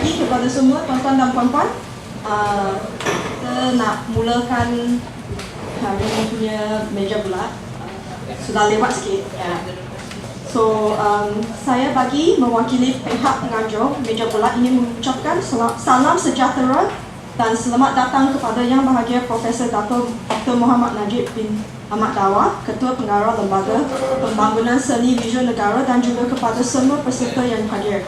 pagi kepada semua tuan-tuan dan puan-puan. Kita nak mulakan hari ini punya MejaBulat. Sudah lewat sikit. So, saya bagi mewakili pihak penganjur MejaBulat ini mengucapkan salam sejahtera dan selamat datang kepada Yang Bahagia Profesor Dr. Muhammad Najib bin Ahmad Dawa, Ketua Pengarah Lembaga Pembangunan Seni Visual Negara, dan juga kepada semua peserta yang hadir.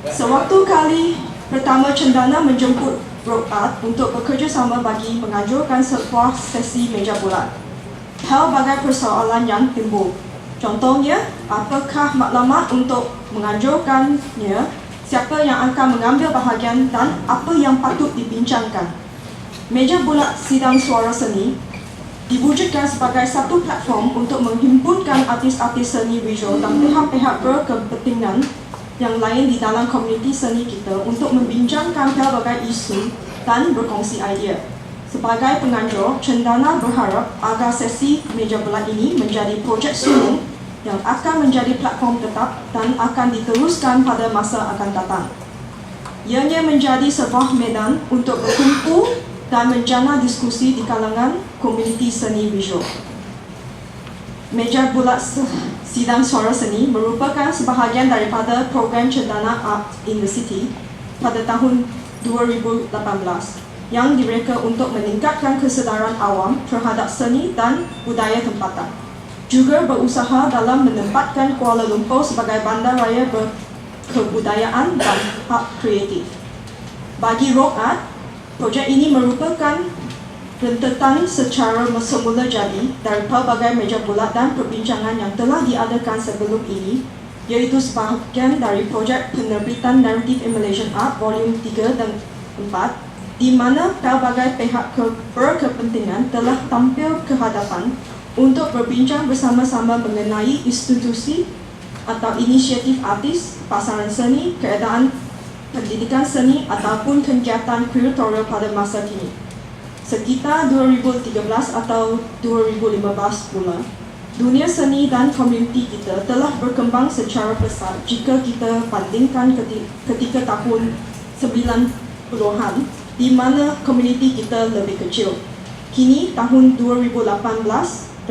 Sewaktu kali pertama CENDANA menjemput Bulat untuk bekerjasama bagi menganjurkan sebuah sesi MejaBulat, pelbagai persoalan yang timbul. Contohnya, apakah maklumat untuk menganjurkannya, siapa yang akan mengambil bahagian dan apa yang patut dibincangkan. MejaBulat Sidang Suara Seni diwujudkan sebagai satu platform untuk menghimpunkan artis-artis seni visual dan pihak-pihak berkepentingan yang lain di dalam komuniti seni kita untuk membincangkan pelbagai isu dan berkongsi idea. Sebagai penganjur, CENDANA berharap agar sesi MejaBulat ini menjadi projek sulung yang akan menjadi platform tetap dan akan diteruskan pada masa akan datang. Ianya menjadi sebuah medan untuk berkumpul dan menjana diskusi di kalangan komuniti seni visual. MejaBulat Sidang Suara Seni merupakan sebahagian daripada program CENDANA Art in the City pada tahun 2018 yang direka untuk meningkatkan kesedaran awam terhadap seni dan budaya tempatan. Juga berusaha dalam menempatkan Kuala Lumpur sebagai bandaraya berkebudayaan dan hub kreatif. Bagi Rock Art, projek ini merupakan rentetan secara semula jadi dari pelbagai MejaBulat dan perbincangan yang telah diadakan sebelum ini, iaitu sebahagian dari projek penerbitan Narrative in Malaysian Art Volume 3 dan 4, di mana pelbagai pihak berkepentingan telah tampil ke hadapan untuk berbincang bersama-sama mengenai institusi atau inisiatif artis, pasaran seni, keadaan pendidikan seni ataupun kegiatan kuratorial pada masa kini. Sekitar 2013 atau 2015 pula, dunia seni dan komuniti kita telah berkembang secara pesat jika kita bandingkan ketika tahun 90-an, di mana komuniti kita lebih kecil. Kini tahun 2018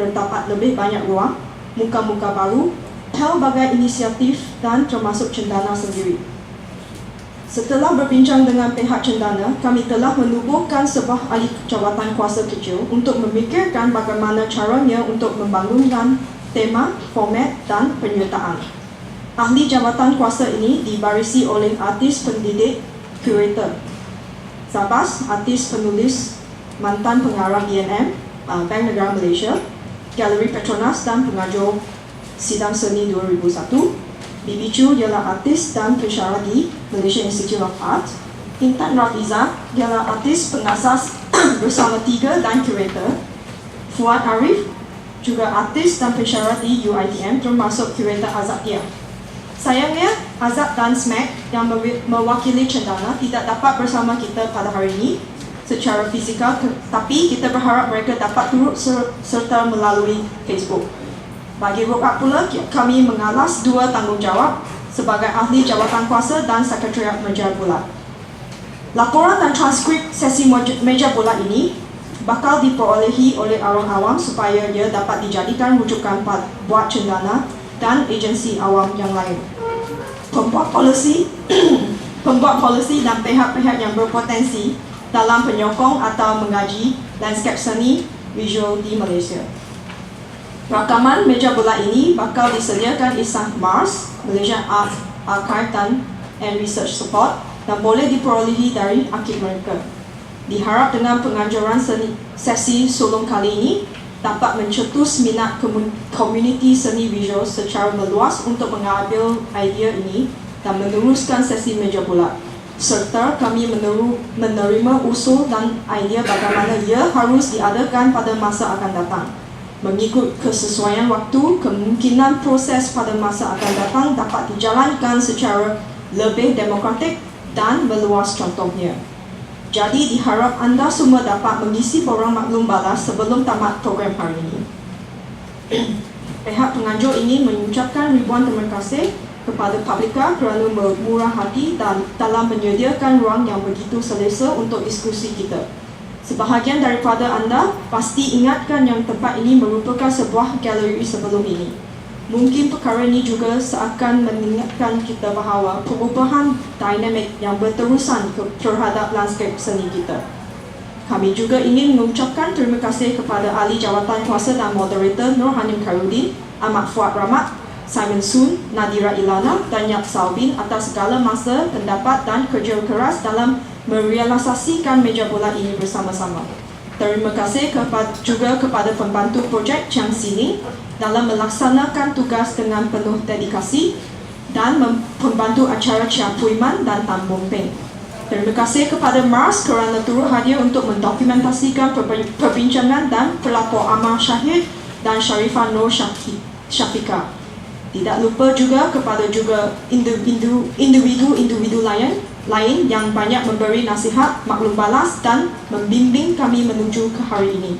terdapat lebih banyak ruang, muka-muka baru, pelbagai inisiatif dan termasuk CENDANA sendiri. Setelah berbincang dengan pihak CENDANA, kami telah menubuhkan sebuah ahli jawatan kuasa kecil untuk memikirkan bagaimana caranya untuk membangunkan tema, format dan penyertaan. Ahli jawatan kuasa ini dibarisi oleh artis pendidik, kurator, Sabas, artis penulis, mantan pengarah BNM, Bank Negara Malaysia, Galeri Petronas dan pengajar Sidang Seni 2001. Bibi Chu ialah artis dan pensyarah di Malaysia Institute of Art. Intan Rafiza ialah artis pengasas Bersama 3 dan kurator. Fuad Arif juga artis dan pensyarah di UiTM termasuk kurator Azab dia. Sayangnya, Azab dan Smack yang mewakili CENDANA tidak dapat bersama kita pada hari ini secara fizikal, tapi kita berharap mereka dapat turut serta melalui Facebook. Bagi Rock Art pula, kami mengalas dua tanggungjawab sebagai ahli jawatan kuasa dan sekretariat MejaBulat. Laporan dan transkrip sesi MejaBulat ini bakal diperolehi oleh orang awam supaya ia dapat dijadikan rujukan buat CENDANA dan agensi awam yang lain. Pembuat polisi dan pihak-pihak yang berpotensi dalam penyokong atau menggaji landscape seni visual di Malaysia. Rakaman MejaBulat ini bakal disediakan Ihsan Mars, Malaysian Art Archive and Research Support, dan boleh diperolehi dari arsip mereka. Diharap dengan penganjuran sesi sulung kali ini dapat mencetus minat komuniti seni visual secara meluas untuk mengambil idea ini dan meneruskan sesi MejaBulat. Serta kami menerima usul dan idea bagaimana ia harus diadakan pada masa akan datang. Mengikut kesesuaian waktu, kemungkinan proses pada masa akan datang dapat dijalankan secara lebih demokratik dan meluas contohnya. Jadi diharap anda semua dapat mengisi borang maklum balas sebelum tamat program hari ini. Pihak penganjur ingin mengucapkan ribuan terima kasih kepada publika kerana bermurah hati dan dalam menyediakan ruang yang begitu selesa untuk diskusi kita. Sebahagian daripada anda pasti ingatkan yang tempat ini merupakan sebuah galeri sebelum ini. Mungkin perkara ini juga seakan mengingatkan kita bahawa perubahan dinamik yang berterusan terhadap lanskap seni kita. Kami juga ingin mengucapkan terima kasih kepada ahli jawatan kuasa dan moderator Nur Hanim Khairuddin, Ahmad Fuad Rahmat, Simon Sun, Nadira Ilana dan Yap Saubin atas segala masa, pendapat dan kerja keras dalam merealisasikan MejaBulat ini bersama-sama. Terima kasih juga kepada pembantu projek Chiang Sini dalam melaksanakan tugas dengan penuh dedikasi dan pembantu acara Chia Puiman dan Tan Bong Peng. Terima kasih kepada Mars kerana turut hadir untuk mendokumentasikan perbincangan dan pelapor Amal Syahid dan Sharifah Nur Syafiqah. Tidak lupa juga kepada individu lain yang banyak memberi nasihat, maklum balas dan membimbing kami menuju ke hari ini.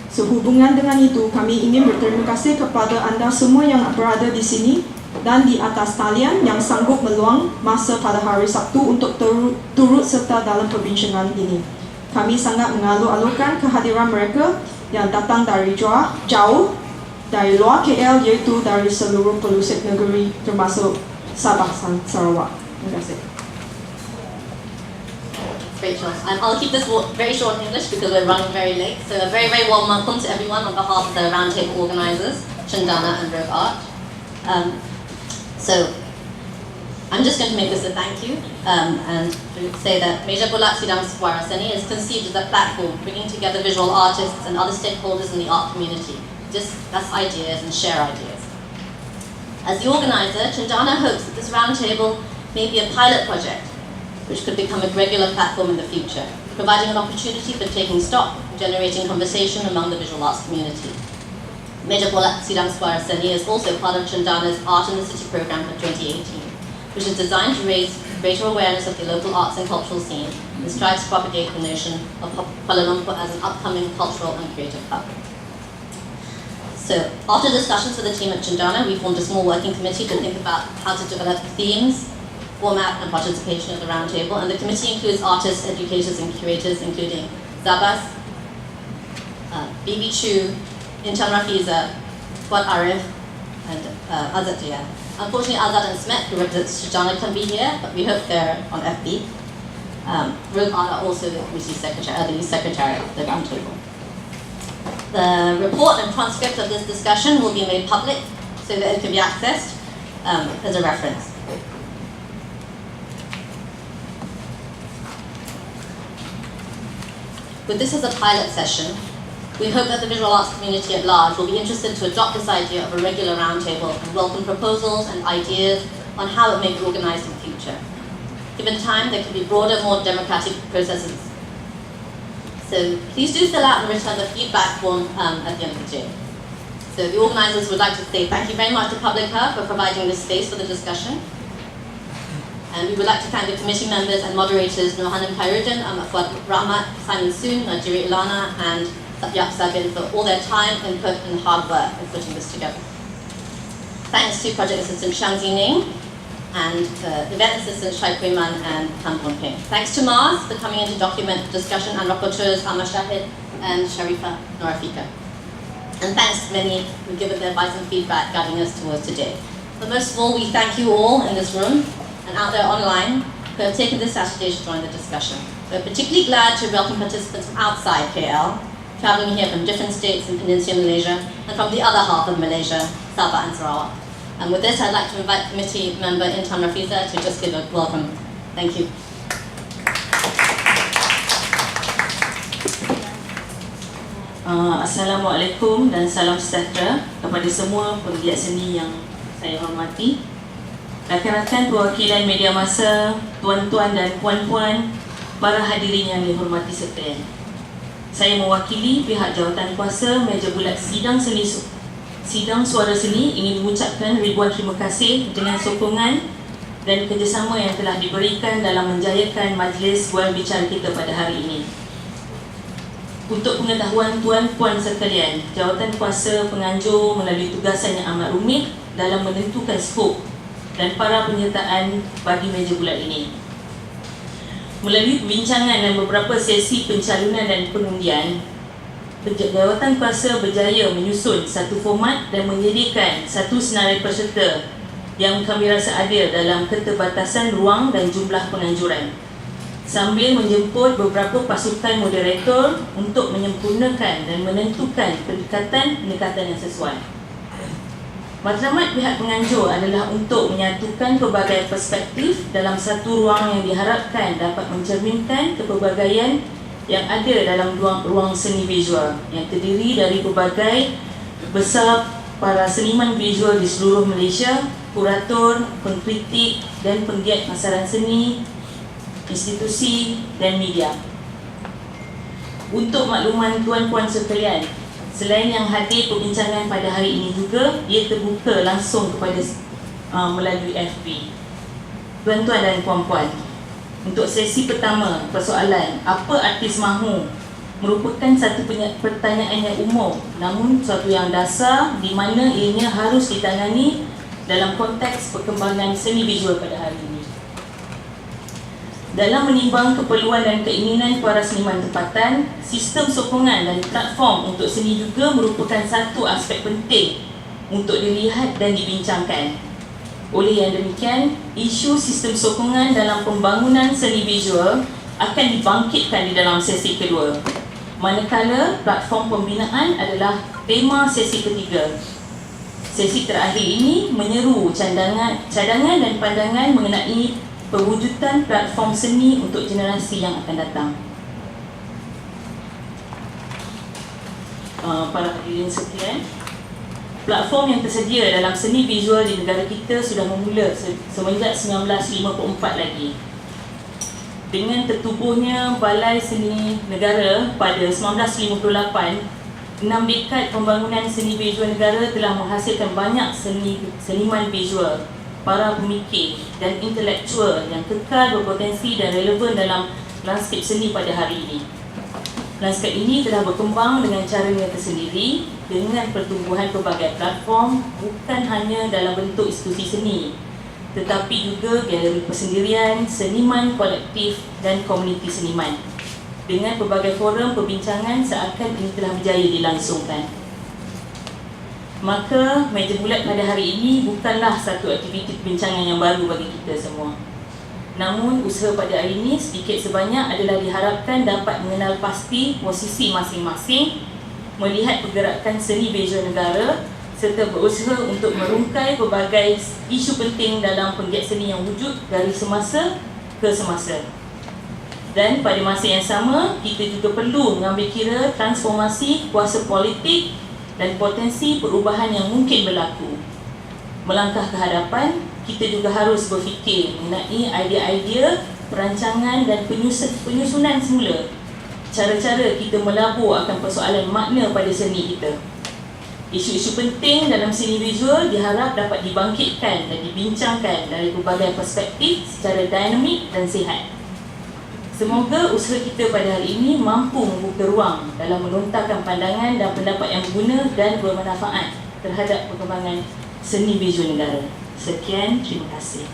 Sehubungan dengan itu, kami ingin berterima kasih kepada anda semua yang berada di sini dan di atas talian yang sanggup meluang masa pada hari Sabtu untuk turut serta dalam perbincangan ini. Kami sangat mengalu-alukan kehadiran mereka yang datang dari jauh dari luar KL, iaitu dari seluruh pelosok negeri termasuk Sabah dan Sarawak. Terima kasih. Rachel. I'll keep this very short in English because we're running very late. So a very, very warm welcome to everyone on behalf of the roundtable organisers, CENDANA and Rogue Art. So I'm just going to make this a thank you and say that MejaBulat Sidang Suara Seni is conceived as a platform bringing together visual artists and other stakeholders in the art community, discuss ideas and share ideas. As the organiser, CENDANA hopes that this roundtable may be a pilot project which could become a regular platform in the future, providing an opportunity for taking stock, generating conversation among the visual arts community. MejaBulat Sidang Suara Seni is also part of CENDANA's Art in the City program for 2018, which is designed to raise greater awareness of the local arts and cultural scene and strives to propagate the notion of Kuala Lumpur as an upcoming cultural and creative hub. So, after discussions with the team at CENDANA, we formed a small working committee to think about how to develop themes, format and participation at the roundtable, and the committee includes artists, educators and curators including Zabas, Bibi Chu, Intan Rafiza, Fuad Arif and Azad Dia. Unfortunately, Azad and Smet, who represent CENDANA, can't be here, but we hope they're on FB. Rogue are also the committee secretary of the roundtable. The report and transcript of this discussion will be made public so that it can be accessed as a reference. With this as a pilot session, we hope that the visual arts community at large will be interested to adopt this idea of a regular roundtable and welcome proposals and ideas on how it may be organised in the future. Given time, there can be broader, more democratic processes. So please do fill out and return the feedback form at the end of the day. So the organisers would like to say thank you very much to Publica for providing this space for the discussion. And we would like to thank the committee members and moderators Nur Hanim Khairuddin, Fuad Rahmat, Simon Soon, Nadira Ilana and Yap Sabin for all their time, input and hard work in putting this together. Thanks to Project Assistant Shang Zining and Event Assistant Shai Kuiman and Tan Bon Ping. Thanks to Mars for coming in to document the discussion and rapporteurs Ahmad Shahid and Sharifah Norafika. And thanks to many who've given their advice and feedback guiding us towards today. But most of all, we thank you all in this room and out there online who have taken this Saturday to join the discussion. We're particularly glad to welcome participants from outside KL, travelling here from different states in Peninsular Malaysia and from the other half of Malaysia, Sabah and Sarawak. And with this, I'd like to invite committee member Intan Rafiza to just give a welcome. Thank you. Assalamualaikum dan salam sejahtera kepada semua penggiat seni yang saya hormati. Rakan-rakan perwakilan media massa, tuan-tuan dan puan-puan, para hadirin yang dihormati sekalian. Saya mewakili pihak jawatan kuasa MejaBulat Sidang Suara Seni ingin mengucapkan ribuan terima kasih dengan sokongan dan kerjasama yang telah diberikan dalam menjayakan majlis bual bicara kita pada hari ini. Untuk pengetahuan tuan-puan sekalian, jawatan kuasa penganjur melalui tugasan yang amat rumit dalam menentukan skop dan para penyertaan bagi meja bulat ini. Melalui perbincangan dan beberapa sesi pencalonan dan pengundian, Jawatan Kuasa berjaya menyusun satu format dan menyediakan satu senarai peserta yang kami rasa adil dalam keterbatasan ruang dan jumlah penganjuran, sambil menjemput beberapa pasukan moderator untuk menyempurnakan dan menentukan pendekatan yang sesuai. Matlamat pihak penganjur adalah untuk menyatukan pelbagai perspektif dalam satu ruang yang diharapkan dapat mencerminkan kepelbagaian yang ada dalam ruang seni visual yang terdiri dari pelbagai besar para seniman visual di seluruh Malaysia, kurator, pengkritik dan penggiat pasaran seni, institusi dan media. Untuk makluman tuan-puan sekalian, selain yang hadir perbincangan pada hari ini juga, ia terbuka langsung kepada melalui FB. Tuan-tuan dan puan-puan, untuk sesi pertama, persoalan apa artis mahu merupakan satu pertanyaan yang umum, namun suatu yang dasar di mana ianya harus ditangani dalam konteks perkembangan seni visual pada hari ini. Dalam menimbang keperluan dan keinginan para seniman tempatan, sistem sokongan dan platform untuk seni juga merupakan satu aspek penting untuk dilihat dan dibincangkan. Oleh yang demikian, isu sistem sokongan dalam pembangunan seni visual akan dibangkitkan di dalam sesi kedua, manakala platform pembinaan adalah tema sesi ketiga. Sesi terakhir ini menyeru cadangan dan pandangan mengenai perwujudan platform seni untuk generasi yang akan datang. Para hadirin sekalian, platform yang tersedia dalam seni visual di negara kita sudah memula semenjak 1954 lagi. Dengan tertubuhnya Balai Seni Negara pada 1958, 6 dekad pembangunan seni visual negara telah menghasilkan banyak seniman visual, para pemikir dan intelektual yang kekal berpotensi dan relevan dalam lanskap seni pada hari ini. Lanskap ini telah berkembang dengan caranya tersendiri dengan pertumbuhan pelbagai platform, bukan hanya dalam bentuk institusi seni, tetapi juga galeri persendirian, seniman kolektif dan komuniti seniman. Dengan pelbagai forum perbincangan seakan ini telah berjaya dilangsungkan. Maka Meja Bulat pada hari ini bukanlah satu aktiviti perbincangan yang baru bagi kita semua. Namun usaha pada hari ini sedikit sebanyak adalah diharapkan dapat mengenal pasti posisi masing-masing, melihat pergerakan seni visual negara serta berusaha untuk merungkai pelbagai isu penting dalam penggiat seni yang wujud dari semasa ke semasa. Dan pada masa yang sama, kita juga perlu mengambil kira transformasi kuasa politik dan potensi perubahan yang mungkin berlaku. Melangkah ke hadapan, kita juga harus berfikir mengenai idea-idea, perancangan dan penyusunan semula cara-cara kita melabur akan persoalan makna pada seni kita. Isu-isu penting dalam seni visual diharap dapat dibangkitkan dan dibincangkan dari berbagai perspektif secara dinamik dan sihat. Semoga usaha kita pada hari ini mampu membuka ruang dalam melontarkan pandangan dan pendapat yang berguna dan bermanfaat terhadap perkembangan seni visual negara. Sekian, terima kasih.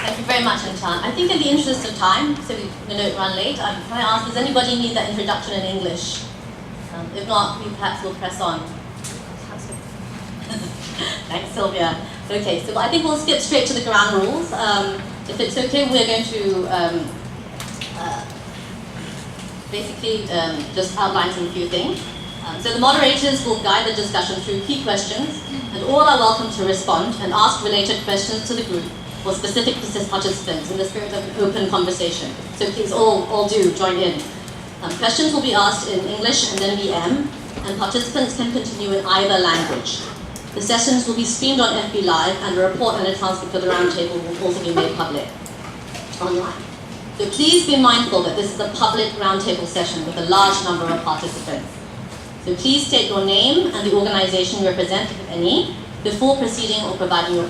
Thank you very much, Enchan. I think in the interest of time, so we're going to run late, can I ask, does anybody need that introduction in English? If not, we perhaps will press on. Thanks, Sylvia. Okay, so I think we'll skip straight to the ground rules. If it's okay, we're going to basically just outline some few things. So the moderators will guide the discussion through key questions, and all are welcome to respond and ask related questions to the group or specific participants in the spirit of an open conversation. So please all do join in. Questions will be asked in English and then VM, and participants can continue in either language. The sessions will be streamed on FB Live, and a report and a transcript of the roundtable will also be made public online. So please be mindful that this is a public roundtable session with a large number of participants. So please state your name and the organization you represent, if any, before proceeding or providing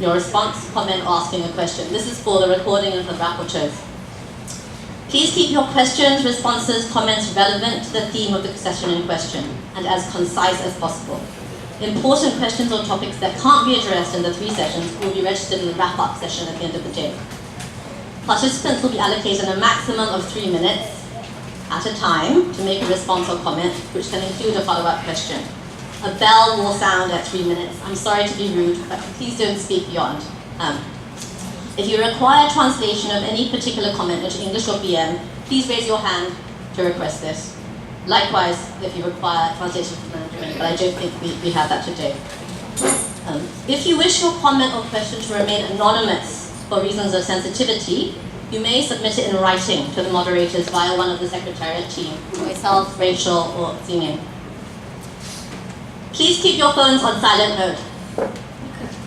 your response, comment, or asking a question. This is for the recording and for the rapporteurs. Please keep your questions, responses, comments relevant to the theme of the session in question and as concise as possible. important questions or topics that can't be addressed in the 3 sessions will be registered in the wrap-up session at the end of the day. Participants will be allocated a maximum of 3 minutes at a time to make a response or comment, which can include a follow-up question. A bell will sound at 3 minutes. I'm sorry to be rude, but please don't speak beyond. If you require translation of any particular comment into English or BM, please raise your hand to request this. Likewise, if you require translation from Mandarin, but I don't think we have that today. If you wish your comment or question to remain anonymous for reasons of sensitivity, you may submit it in writing to the moderators via one of the secretariat team, myself, Rachel, or Xingning. Please keep your phones on silent mode.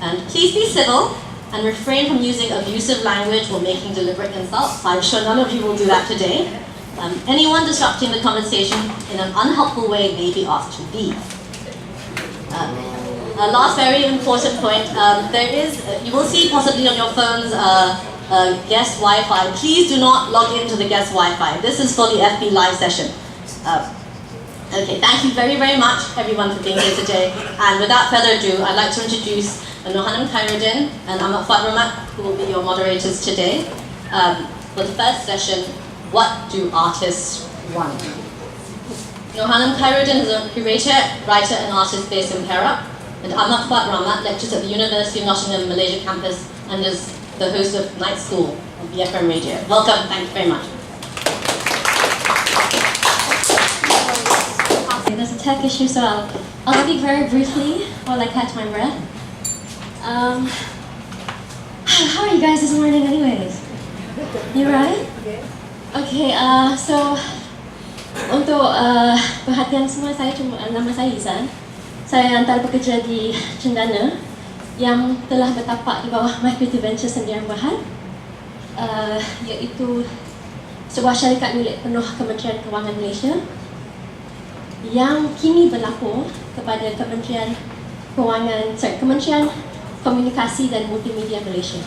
And please be civil and refrain from using abusive language or making deliberate insults. I'm sure none of you will do that today. Anyone disrupting the conversation in an unhelpful way may be asked to leave. A last very important point, you will see possibly on your phones guest Wi-Fi. Please do not log into the guest Wi-Fi. This is for the FB live session. Okay, thank you very, very much everyone for being here today. And without further ado, I'd like to introduce Nohanam Khairuddin and Ahmad Fuad, who will be your moderators today. For the first session, what do artists want? Nohanam Khairuddin is a curator, writer and artist based in Perak, and Ahmad Fuad lectures at the University of Nottingham, Malaysia campus and is the host of Night School on BFM Radio. Welcome, thank you very much. There's a tech issue, so I'll speak very briefly while I catch my breath. How are you guys this morning anyways? You right? Okay, so untuk perhatian semua, nama saya Izan. Saya antara pekerja di CENDANA yang telah bertapak di bawah My Creative Venture Sendirian Berhad, iaitu sebuah syarikat milik penuh Kementerian Kewangan Malaysia yang kini berlapor kepada Kementerian Komunikasi dan Multimedia Malaysia.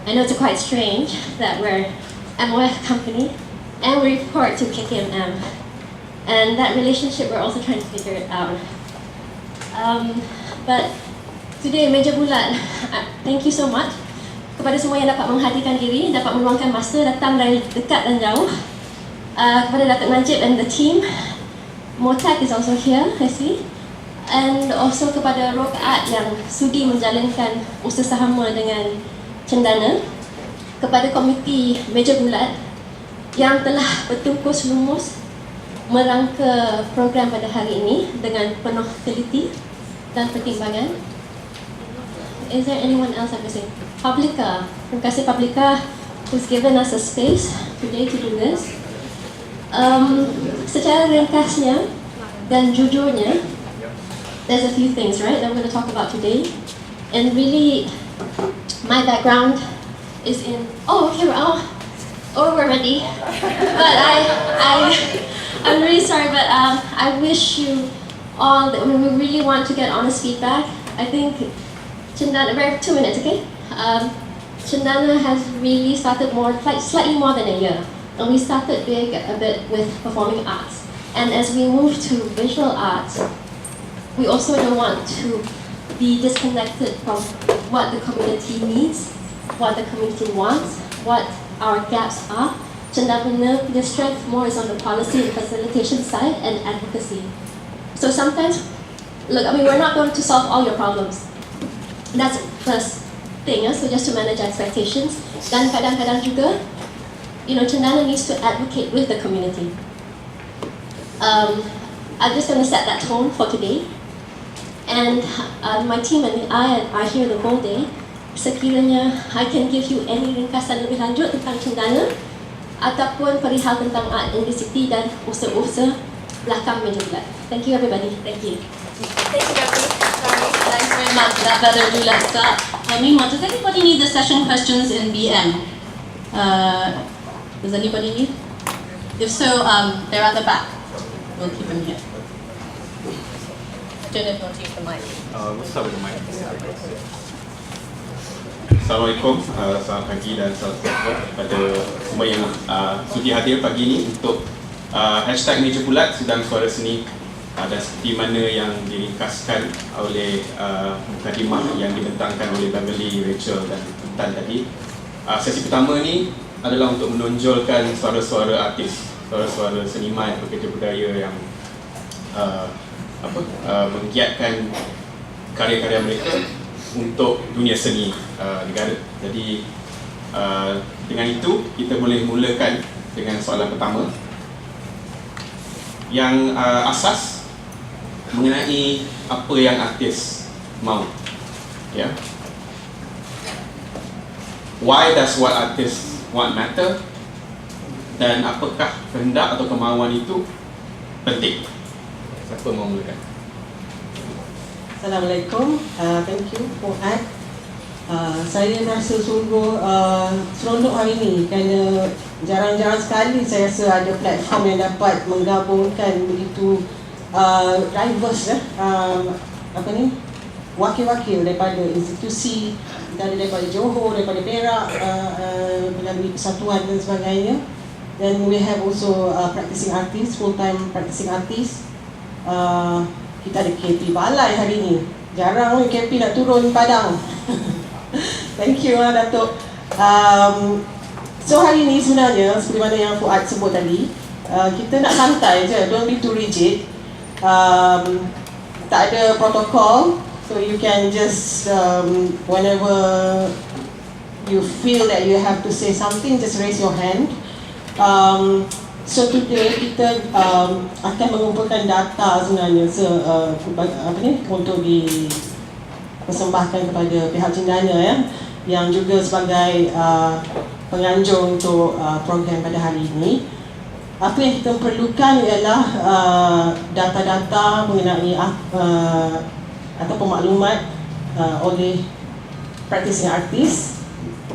I know it's quite strange that we're MOF company and we report to KKMM, and that relationship we're also trying to figure it out. But today, MejaBulat, thank you so much kepada semua yang dapat menghadirkan diri, dapat meluangkan masa datang dari dekat dan jauh. Kepada Datuk Najib and the team, Motak is also here, I see. And also kepada Rokaat yang sudi menjalankan usaha-sama dengan CENDANA, kepada komiti MejaBulat yang telah bertungkus lumus merangka program pada hari ini dengan penuh teliti dan pertimbangan. Is there anyone else I'm missing? Publica. Terima kasih Publica who's given us a space today to do this. Secara ringkasnya dan jujurnya, there's a few things, right, that we're going to talk about today. And really, my background is in, we're ready. But I'm really sorry, but I wish you all, we really want to get honest feedback. I think CENDANA, 2 minutes, okay? CENDANA has really started slightly more than a year. And we started big a bit with performing arts. And as we move to visual arts, we also don't want to be disconnected from what the community needs, what the community wants, what our gaps are. CENDANA, the strength more is on the policy and facilitation side and advocacy. So sometimes, look, we're not going to solve all your problems. That's the first thing, so just to manage expectations. Dan kadang-kadang juga, CENDANA needs to advocate with the community. I'm just going to set that tone for today. And my team and I are here the whole day. Sekiranya I can give you any ringkasan lebih lanjut tentang CENDANA ataupun perihal tentang art in the city dan usaha-usaha belakang MejaBulat. Thank you everybody. Thank you. Thank you, Sorry. Thanks very much. Without further ado, let's start. Meanwhile, does anybody need the session questions in BM? Does anybody need? If so, they're at the back. We'll keep them here. I don't know if you want to use the mic. We'll start with the mic. Assalamualaikum, selamat pagi dan selamat sejahtera kepada semua yang sudi hadir pagi ini untuk hashtag MejaBulat Sidang Suara Seni dan seperti mana yang diringkaskan oleh mukadimah yang dibentangkan oleh Beverly, Rachel dan Tan tadi. Sesi pertama ni adalah untuk menonjolkan suara-suara artis, suara-suara seniman, pekerja budaya yang menggiatkan karya-karya mereka untuk dunia seni negara. Jadi dengan itu kita boleh mulakan dengan soalan pertama yang asas mengenai apa yang artis mahu. Ya. Why does what artists want matter, dan apakah kehendak atau kemahuan itu penting? Siapa mahu mulakan? Assalamualaikum, thank you Bulat. Saya rasa sungguh seronok hari ini kerana jarang-jarang sekali saya rasa ada platform yang dapat menggabungkan begitu diverse wakil-wakil daripada institusi, daripada Johor, daripada Perak, melalui persatuan dan sebagainya. Then we have also practicing artist, full-time practicing artist. Kita ada KP Balai hari ini. Jarang KP nak turun Padang. Thank you Datuk. So hari ini sebenarnya seperti mana yang Fuad sebut tadi, kita nak santai je, don't be too rigid. Tak ada protokol, so you can just whenever you feel that you have to say something, just raise your hand. So today kita akan mengumpulkan data sebenarnya untuk dipersembahkan kepada pihak CENDANA ya, yang juga sebagai penganjur untuk program pada hari ini. Apa yang kita perlukan ialah data-data mengenai atau maklumat oleh practicing artist.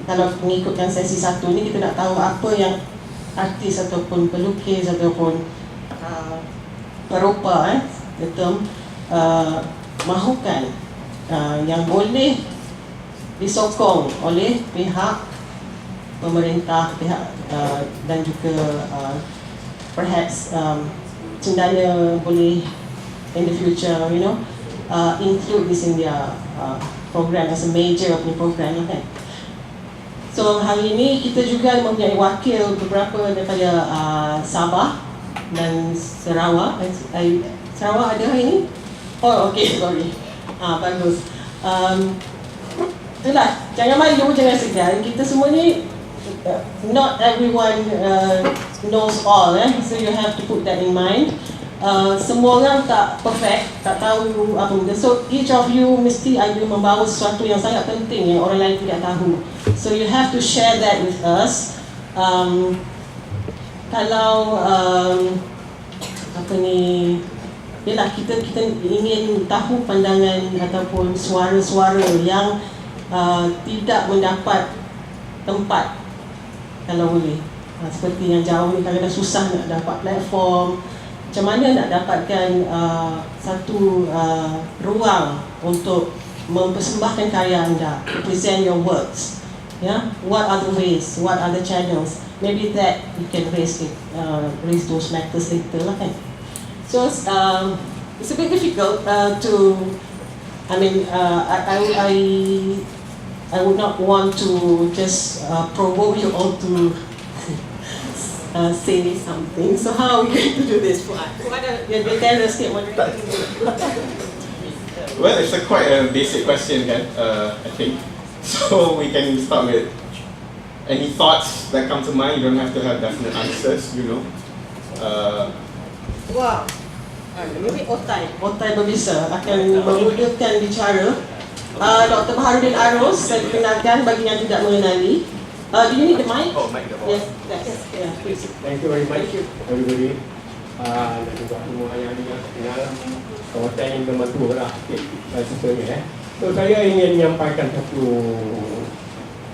Kalau mengikutkan sesi 1 ni, kita nak tahu apa yang artis ataupun pelukis ataupun perupa the term mahukan, yang boleh disokong oleh pihak pemerintah, pihak dan juga perhaps CENDANA boleh in the future, include this in their program as a major program kan. So hari ini kita juga mempunyai wakil beberapa daripada Sabah dan Sarawak. Sarawak ada hari ini? Oh okay, sorry. Bagus. Itulah, jangan malu, jangan segan. Kita semua ni, not everyone knows all, so you have to put that in mind. Semua orang tak perfect, tak tahu apa benda. So each of you mesti ada membawa sesuatu yang sangat penting yang orang lain tidak tahu. So you have to share that with us. Kalau yalah, kita ingin tahu pandangan ataupun suara-suara yang tidak mendapat tempat, kalau boleh. Seperti yang jauh ni kadang-kadang susah nak dapat platform. Macam mana nak dapatkan satu ruang untuk mempersembahkan karya anda, to present your works. What are the ways? What are the channels? Maybe that you can raise those matters later lah kan. So it's a bit difficult to. I would not want to just provoke you all to say something. So how are we going to do this? What are you tell us? Well, it's quite a basic question kan, I think. So we can start with any thoughts that come to mind. You don't have to have definite answers, Wow. Maybe Otai berbisa akan memulakan bicara. Dr. Baharudin Arus, saya perkenalkan bagi yang tidak mengenali. Do you need the mic? Oh, mic. Yes, yeah, please. Thank you very much, everybody. Dan juga semua yang kenal, kawasan yang membantu lah sebenarnya. So saya ingin menyampaikan satu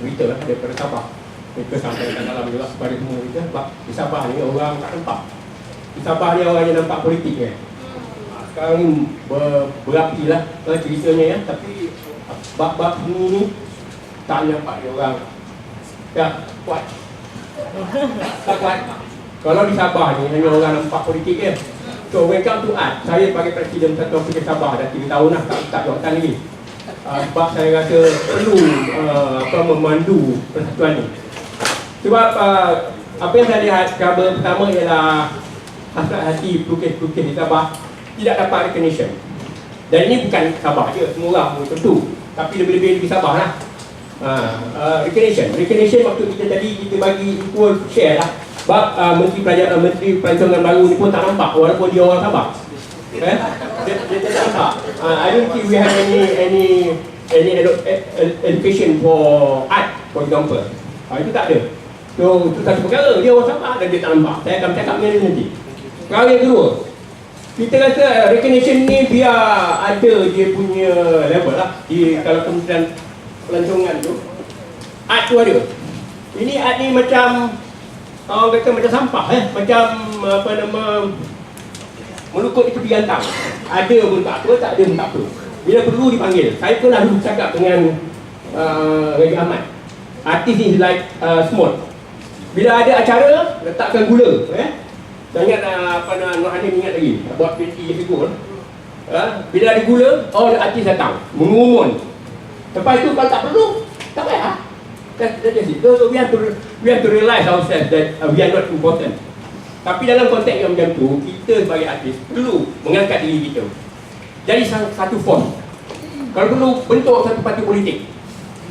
berita daripada Sabah. Kita sampaikan dalam juga kepada semua kita. Sebab di Sabah ni orang tak nampak. Di Sabah ni orang yang nampak politik sekarang ni berapi lah ceritanya ya. Tapi bab-bab ni tak nampak dia orang. Tak kuat. Tak kuat. Kalau di Sabah ni hanya orang nampak politik So when come to art, saya sebagai Presiden Satuan Kerja Sabah dah 3 tahun lah tak jawatan ini. Sebab saya rasa perlu memandu persatuan ini. Sebab apa yang saya lihat, cover pertama ialah hasrat hati pelukis-pelukis di Sabah tidak dapat recognition. Dan ini bukan Sabah je, semua orang tentu. Tapi lebih-lebih di Sabah lah. Recognition waktu kita jadi, kita bagi equal share lah. Sebab Menteri Perancangan baru ni pun tak nampak walaupun dia orang Sabah. Dia tak nampak. I don't think we have any education for art, for example. Itu tak ada. So, itu satu perkara, dia orang Sabah dan dia tak nampak. Saya akan cakap dengan dia nanti. Perkara yang kedua, kita rasa recognition ni biar ada dia punya level lah. Kalau Kementerian Pelancongan tu, art tu ada. Ini art ni macam, orang kata macam sampah macam apa nama, melukut di tepi gantang. Ada pun tak apa, tak ada pun tak apa. Bila perlu dipanggil. Saya pernah dulu cakap dengan Raja Ahmad, artis ni like small. Bila ada acara, letakkan gula. Saya ingat apa Nur Hanim ingat lagi, buat 20 years ago. Bila ada gula, all the artis datang, mengumun. Lepas itu kalau tak perlu, tak payah. That's it. So we have to realize ourselves that we are not important. Tapi dalam konteks yang macam tu, kita sebagai artis perlu mengangkat diri kita. Jadi satu force. Kalau perlu bentuk satu parti politik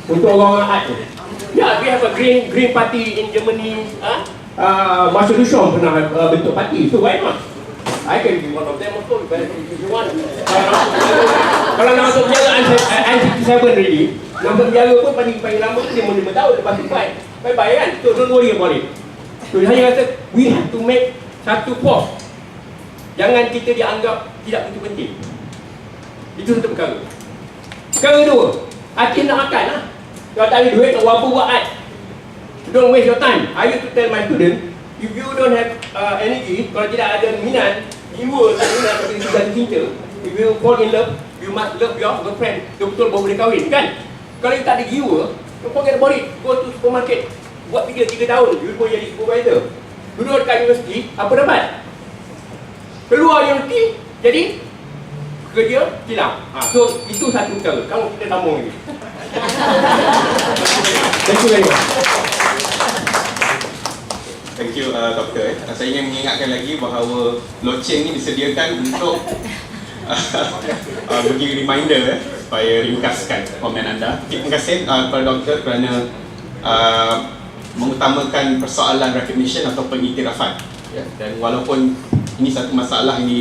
untuk orang-orang art tu. Ya, we have a green party in Germany. Marshal Duchamp pernah bentuk parti, so why not? I can be one of them also if you want. Kalau nak masuk penjara, I'm 67 already. Nak masuk penjara pun paling lama tu 5 tahun lepas tu bye-bye kan. So don't worry about it. So saya rasa we have to make satu force. Jangan kita dianggap tidak penting. Itu satu perkara. Perkara kedua, artis nak makan lah. Kalau tak ada duit, tak apa buat art. Don't waste your time. I used to tell my student, if you don't have energy, kalau tidak ada minat, jiwa tak minat tapi sudah cinta, if you fall in love, you must love your girlfriend. Betul-betul baru boleh kahwin kan? Kalau you tak ada jiwa, you forget about it. Go to supermarket, buat 3 tahun, you boleh jadi supervisor. Duduk dekat universiti, apa dapat? Keluar universiti, jadi kerja hilang. So itu satu perkara. Kamu kita sambung lagi. Thank you very much. Thank you, Doktor. Saya ingin mengingatkan lagi bahawa loceng ni disediakan untuk bagi reminder supaya ringkaskan komen anda. Terima kasih kepada Doktor kerana mengutamakan persoalan recognition atau pengiktirafan. Dan walaupun ini satu masalah yang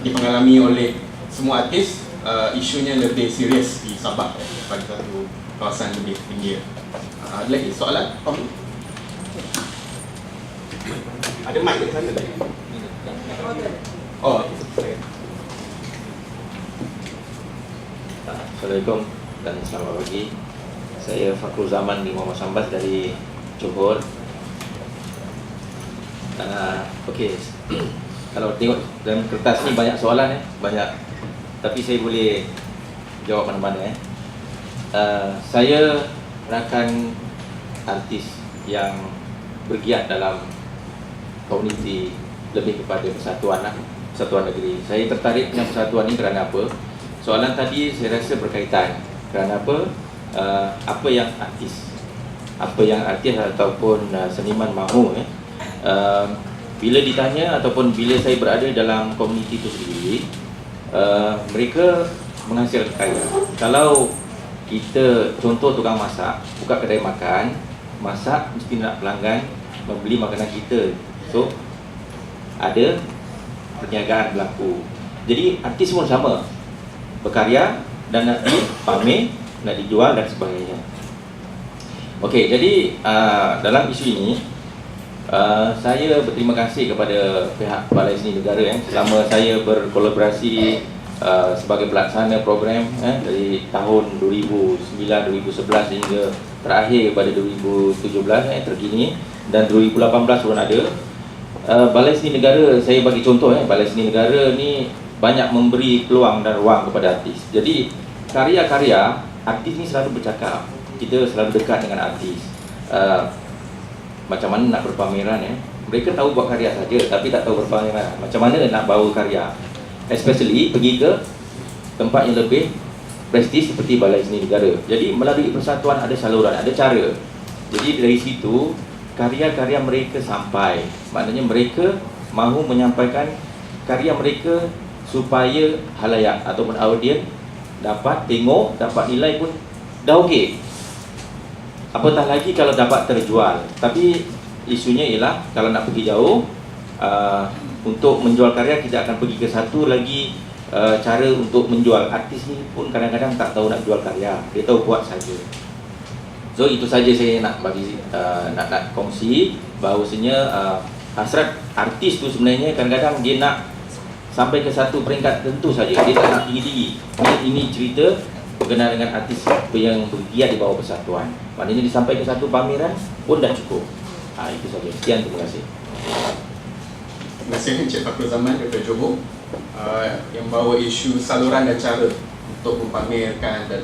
dipengalami oleh semua artis, isunya lebih serius di Sabah pada satu kawasan lebih tinggi. Ada lagi soalan? Ada mic di sana tadi. Oh, Assalamualaikum dan selamat pagi. Saya Fakrul Zaman bin Muhammad Sambas dari Johor. Okey. Kalau tengok dalam kertas ni banyak soalan banyak. Tapi saya boleh jawab mana-mana Saya rakan artis yang bergiat dalam komuniti lebih kepada persatuan negeri. Saya tertarik dengan persatuan ini kerana apa? Soalan tadi saya rasa berkaitan. Kerana apa? Apa yang artis ataupun seniman mahu bila ditanya ataupun bila saya berada dalam komuniti itu sendiri, mereka menghasilkan karya. Kalau kita contoh tukang masak, buka kedai makan, masak mesti nak pelanggan membeli makanan kita. So ada perniagaan berlaku. Jadi artis pun sama, berkarya dan nak dipamer, nak dijual dan sebagainya. Okey, jadi dalam isu ini saya berterima kasih kepada pihak Balai Seni Negara selama saya berkolaborasi sebagai pelaksana program dari tahun 2009-2011 hingga terakhir pada 2017 terkini, dan 2018 pun ada. Balai Seni Negara, saya bagi contoh Balai Seni Negara ni banyak memberi peluang dan ruang kepada artis. Jadi karya-karya artis ni selalu bercakap, kita selalu dekat dengan artis. Macam mana nak berpameran mereka tahu buat karya saja tapi tak tahu berpandangan macam mana nak bawa karya, especially pergi ke tempat yang lebih prestis seperti Balai Seni Negara. Jadi melalui persatuan ada saluran, ada cara. Jadi dari situ karya-karya mereka sampai, maknanya mereka mahu menyampaikan karya mereka supaya halayak ataupun audien dapat tengok, dapat nilai pun dah okey. Apatah lagi kalau dapat terjual. Tapi isunya ialah kalau nak pergi jauh, untuk menjual karya kita akan pergi ke satu lagi cara untuk menjual. Artis ni pun kadang-kadang tak tahu nak jual karya, dia tahu buat saja. So itu saja saya nak bagi nak kongsi bahawasanya hasrat artis tu sebenarnya kadang-kadang dia nak sampai ke satu peringkat tentu saja, dia tak nak tinggi-tinggi. Ini cerita berkenaan dengan artis yang bergiat di bawah persatuan. Maknanya disampai ke satu pameran pun dah cukup. Itu saja. Sekian, terima kasih. Terima kasih Encik Fakul Zaman daripada Johor yang bawa isu saluran dan cara untuk mempamerkan dan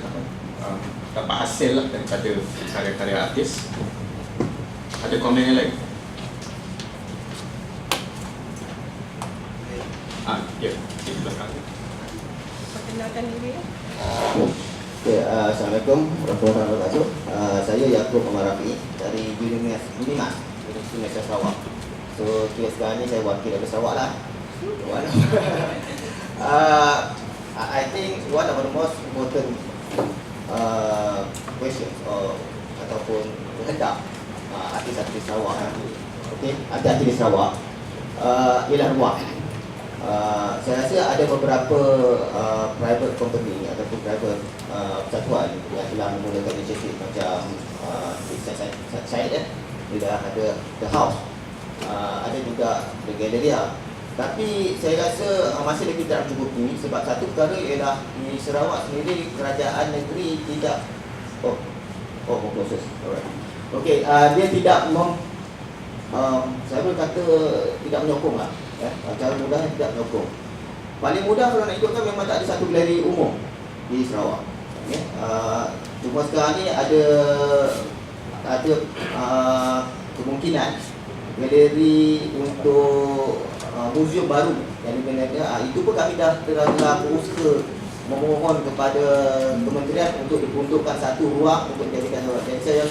dapat hasil lah daripada karya-karya artis. Ada komen yang lain? Ya, di belakang. Perkenalkan diri ya. Assalamualaikum warahmatullahi wabarakatuh. Saya Yaakob Omar Rafi dari Universitas Sarawak. So kira sekarang ni saya wakil dari Sarawak lah. I think one of the most important questions ataupun kehendak artis-artis Sarawak, artis-artis di Sarawak ialah ruang. Saya rasa ada beberapa private company ataupun private persatuan yang telah memulakan inisiatif macam saya juga ada The House, ada juga The Galleria. Tapi saya rasa masih lagi tidak mencukupi sebab satu perkara ialah di Sarawak sendiri kerajaan negeri tidak dia tidak saya boleh kata tidak menyokong lah. Cara mudah tidak menyokong. Paling mudah kalau nak ikutkan memang tak ada satu galeri umum di Sarawak. Cuma sekarang ni ada kemungkinan galeri untuk muzium baru yang dibenarkan. Itu pun kami dah berusaha memohon kepada kementerian untuk diperuntukkan satu ruang untuk dijadikan Sarawak. Dan saya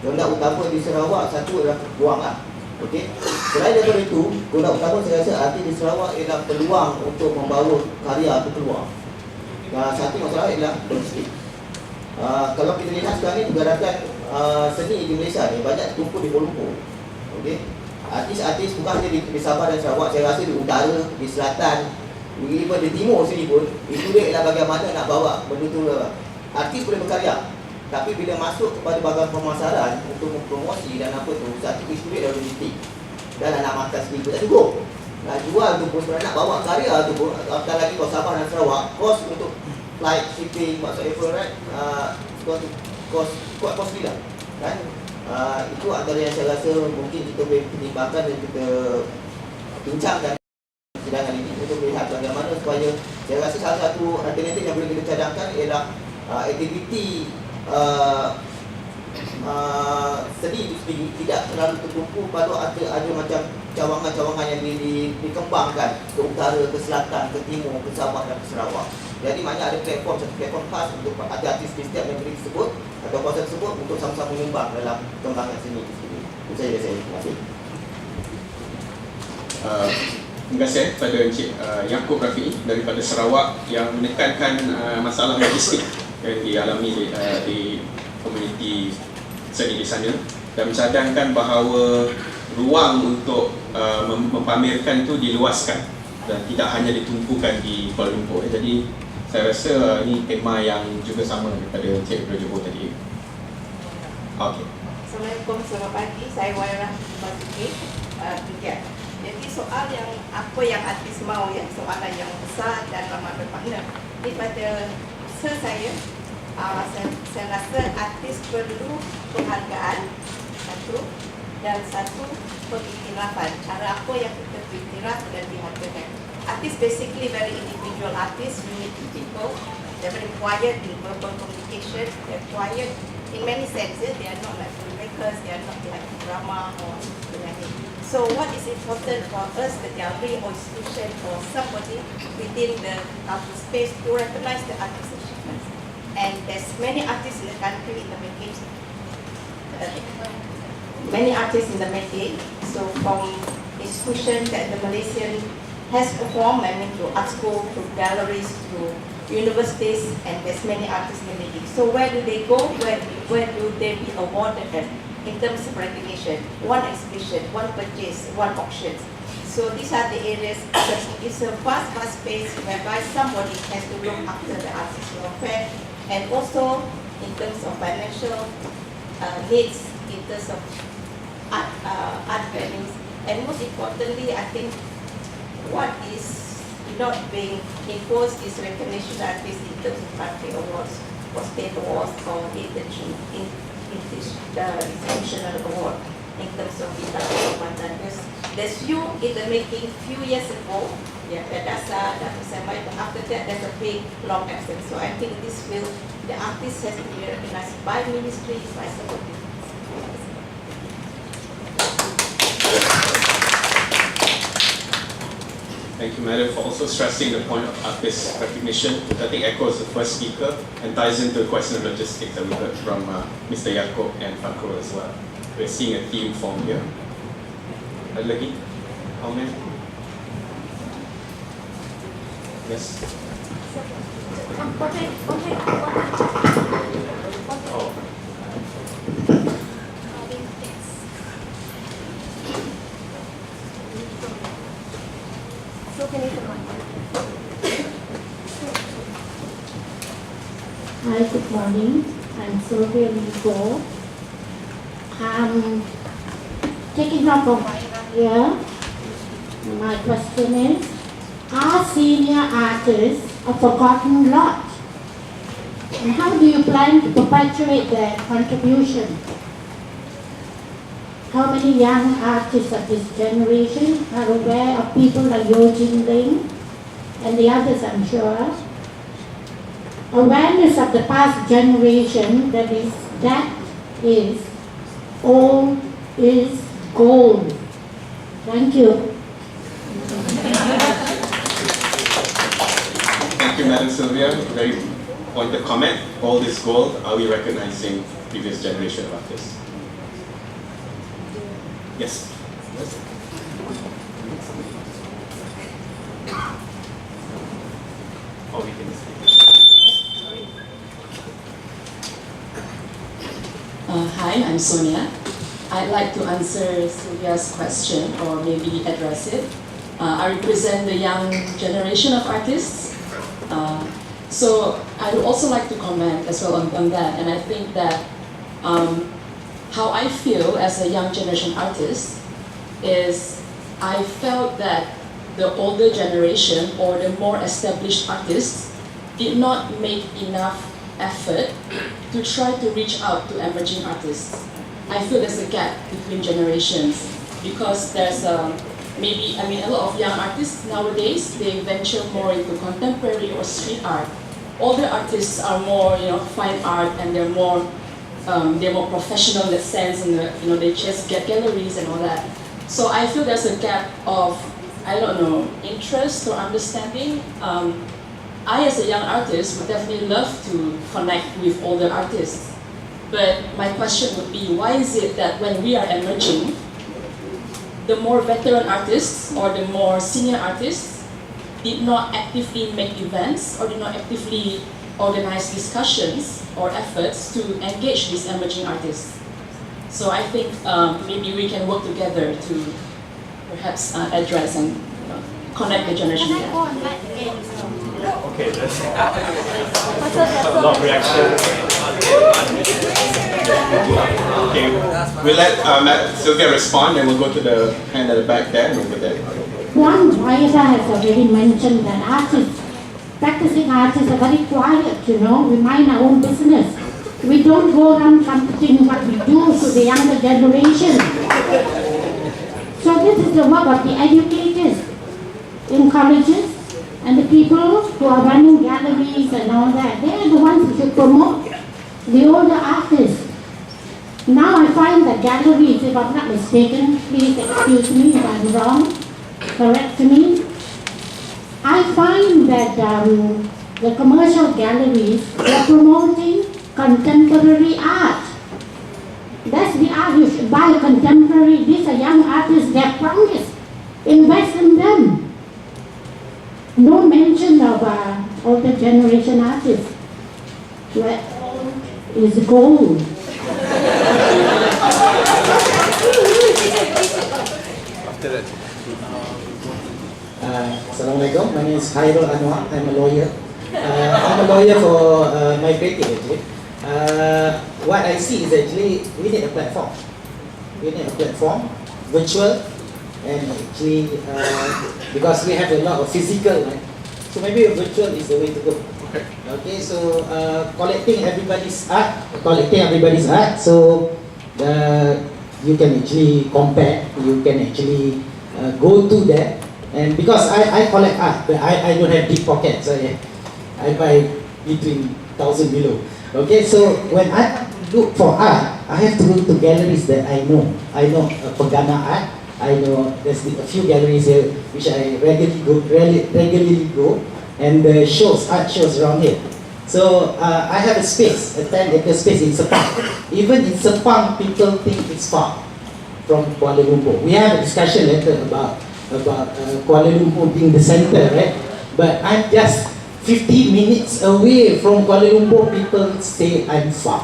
kehendak utama di Sarawak satu adalah ruang lah. Okey. Selain daripada itu, kehendak utama saya rasa artis di Sarawak ialah peluang untuk membawa karya itu keluar. Satu masalah ialah logistik. Kalau kita lihat sekarang ni pergerakan seni di Malaysia ni banyak tertumpu di Kuala Lumpur. Okey. Artis-artis bukan hanya di Sabah dan Sarawak, saya rasa di utara, di selatan, even di timur sini pun, itu dia ialah bagaimana nak bawa benda tu. Artis boleh berkarya, tapi bila masuk kepada bahagian pemasaran untuk mempromosi dan apa tu, satu isu dia dah logistik. Dan nak makan sendiri tak cukup. Nak jual tu pun sebenarnya nak bawa karya tu pun, apatah lagi kalau Sabah dan Sarawak, kos untuk flight, shipping, maksud apa, right? Kos gila. Kan? Itu antara yang saya rasa mungkin kita boleh pertimbangkan dan kita bincangkan sidangan ini untuk melihat bagaimana supaya saya rasa salah satu alternatif yang boleh kita cadangkan ialah aktiviti seni itu sendiri tidak terlalu tertumpu pada ada macam cawangan-cawangan yang dikembangkan ke utara, ke selatan, ke timur, ke Sabah dan ke Sarawak. Jadi maknanya ada satu platform khas untuk artis di setiap negeri tersebut atau kawasan tersebut untuk sama-sama menyumbang dalam perkembangan seni itu sendiri. Itu saja dari saya. Terima kasih. Terima kasih kepada Encik Yaakob Rafi daripada Sarawak yang menekankan masalah logistik yang dialami di komuniti seni di sana dan mencadangkan bahawa ruang untuk mempamerkan itu diluaskan dan tidak hanya ditumpukan di Kuala Lumpur. Jadi saya rasa ini tema yang juga sama daripada Encik Johor tadi. Okey. Assalamualaikum, selamat pagi. Saya Wairah Basuki, Brigade. Jadi soal yang apa yang artis mau, ya, soalan yang besar dan ramai bermakna. Ini pada saya rasa artis perlu penghargaan satu dan satu pengiktirafan. Cara apa yang kita beriktiraf dan dihargakan. Artis basically very individual artist, unique people. They're very quiet in verbal communication. They're quiet in many senses. They are not like filmmakers. They are not like drama or penyanyi. So what is important for us, the gallery or institution or somebody within the artist space to recognize the artist achievements. And there's many artists in the country in the making. Many artists in the making. So from institutions that the Malaysian has performed, I mean to art school, to galleries, to universities, and there's many artists in the making. So where do they go? Where do they be awarded in terms of recognition? One exhibition, one purchase, one auction. So these are the areas. It's a vast space whereby somebody has to look after the artist's welfare, and also in terms of financial needs, in terms of art values, and most importantly, I think what is not being imposed is recognition artists in terms of country awards or state awards or international award in terms of bidang. There's few in the making few years ago, Dasar, but after that there's a big long absence. So I think this will, the artist has to be recognized by ministry, by somebody. Thank you, Madam, for also stressing the point of artist recognition, which I think echoes the first speaker and ties into the question of logistics that we heard from Mr. Yaakob and Fakro as well. We're seeing a theme form here. Ada lagi? How many? Yes? Oh. Hi, good morning. I'm Sylvia Ligo. I'm taking up from here. My question is, are senior artists a forgotten lot? And how do you plan to perpetuate their contribution? How many young artists of this generation are aware of people like Yo Jin Ling and the others, I'm sure? Awareness of the past generation, that is old is gold. Thank you. Thank you, Madam Sylvia. Very pointed comment. Old is gold. Are we recognizing previous generation of artists? Yes. Oh, we can see. Hi, I'm Sonia. I'd like to answer Sylvia's question, or maybe address it. I represent the young generation of artists. So I would also like to comment as well on that. And I think that how I feel as a young generation artist is I felt that the older generation or the more established artists did not make enough effort to try to reach out to emerging artists. I feel there's a gap between generations because there's a lot of young artists nowadays, they venture more into contemporary or street art. Older artists are more, fine art, and they're more professional in that sense, and they just get galleries and all that. So I feel there's a gap of, interest or understanding. I, as a young artist, would definitely love to connect with older artists. But my question would be, why is it that when we are emerging, the more veteran artists or the more senior artists did not actively make events or did not actively organize discussions or efforts to engage these emerging artists? So I think maybe we can work together to perhaps address and connect the generation. Okay, that's a lot of reaction. Okay, we'll let Sylvia respond, and we'll go to the hand at the back there and over there. One writer has already mentioned that practicing artists are very quiet, we mind our own business. We don't go around trumpeting what we do to the younger generation. So this is the work of the educators in colleges and the people who are running galleries and all that. They are the ones who should promote the older artists. Now I find that galleries, if I'm not mistaken, please excuse me if I'm wrong, correct me. I find that the commercial galleries are promoting contemporary art. That's the art you should buy contemporary. These are young artists, they're promised. Invest in them. No mention of older generation artists. Where old is gold. Assalamualaikum. My name is Khairul Anwar. I'm a lawyer. I'm a lawyer for migrating actually. What I see is actually we need a platform. We need a platform, virtual, and actually because we have a lot of physical, right? So maybe a virtual is the way to go. Okay, so collecting everybody's art. So you can actually compare. You can actually go to that. And because I collect art, but I don't have deep pockets. So I buy between 1,000 below. Okay, so when I look for art, I have to look to galleries that I know. I know Pegana Art. I know there's a few galleries here which I regularly go, and the art shows around here. So I have a space, a 10-acre space in Sepang. Even in Sepang, people think it's far from Kuala Lumpur. We have a discussion later about Kuala Lumpur being the center, right? But I'm just 50 minutes away from Kuala Lumpur. People say I'm far.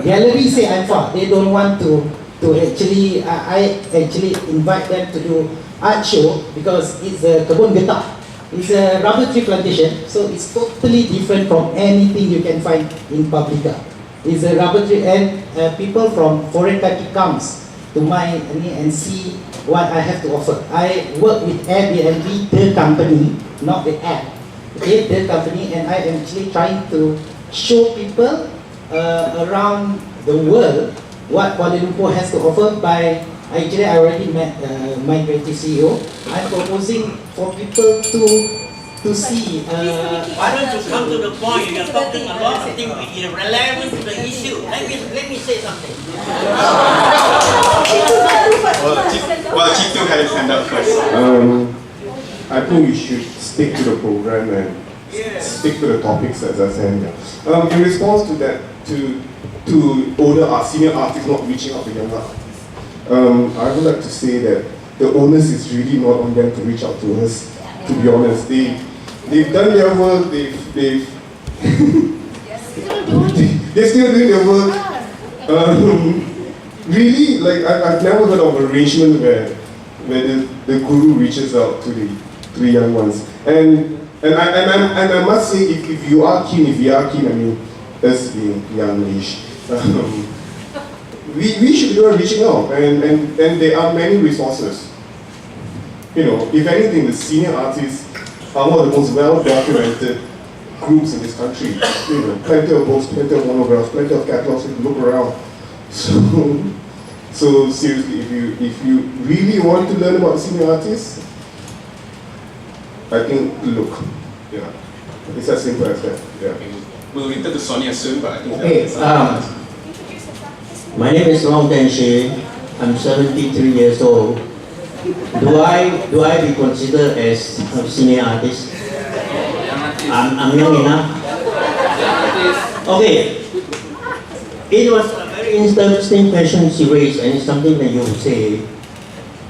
Galleries say I'm far. They don't want to actually. I actually invite them to do art show because it's a kebun getah. It's a rubber tree plantation, so it's totally different from anything you can find in Publica. It's a rubber tree, and people from foreign country comes to my and see what I have to offer. I work with Airbnb, the company, not the app. Okay, the company, and I am actually trying to show people around the world what Kuala Lumpur has to offer. By actually, I already met my creative CEO. I'm proposing for people to see. Why don't you come to the point? You're talking a lot of things irrelevant to the issue. Let me say something. Chief Tu had his hand up first. I think we should stick to the program and stick to the topics as I said. In response to that, to older senior artists not reaching out to younger artists, I would like to say that the onus is really not on them to reach out to us. To be honest, they've done their work. They're still doing their work. Really, like I've never heard of arrangement where the guru reaches out to the young ones. And I must say, if you are keen, I mean, us being youngish, we should be reaching out, and there are many resources. You know, if anything, the senior artists are one of the most well-documented groups in this country. You know, plenty of books, plenty of monographs, plenty of catalogs to look around. So seriously, if you really want to learn about senior artists, I think look. Yeah, it's as simple as that. Yeah. We'll return to Sonia soon, but I think okay. My name is Long Ten Shi. I'm 73 years old. Do I be considered as a senior artist? I'm young enough. Okay. It was a very interesting question she raised, and it's something that you say.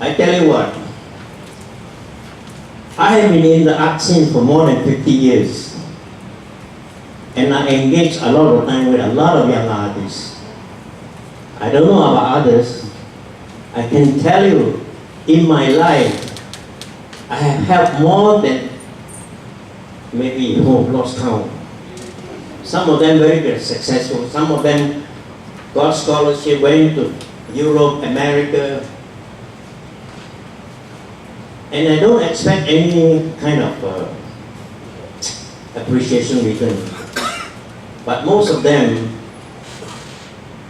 I tell you what. I have been in the art scene for more than 50 years. And I engage a lot of time with a lot of young artists. I don't know about others. I can tell you, in my life, I have helped more than maybe lost count. Some of them very successful. Some of them got scholarship, went to Europe, America. And I don't expect any kind of appreciation return. But most of them,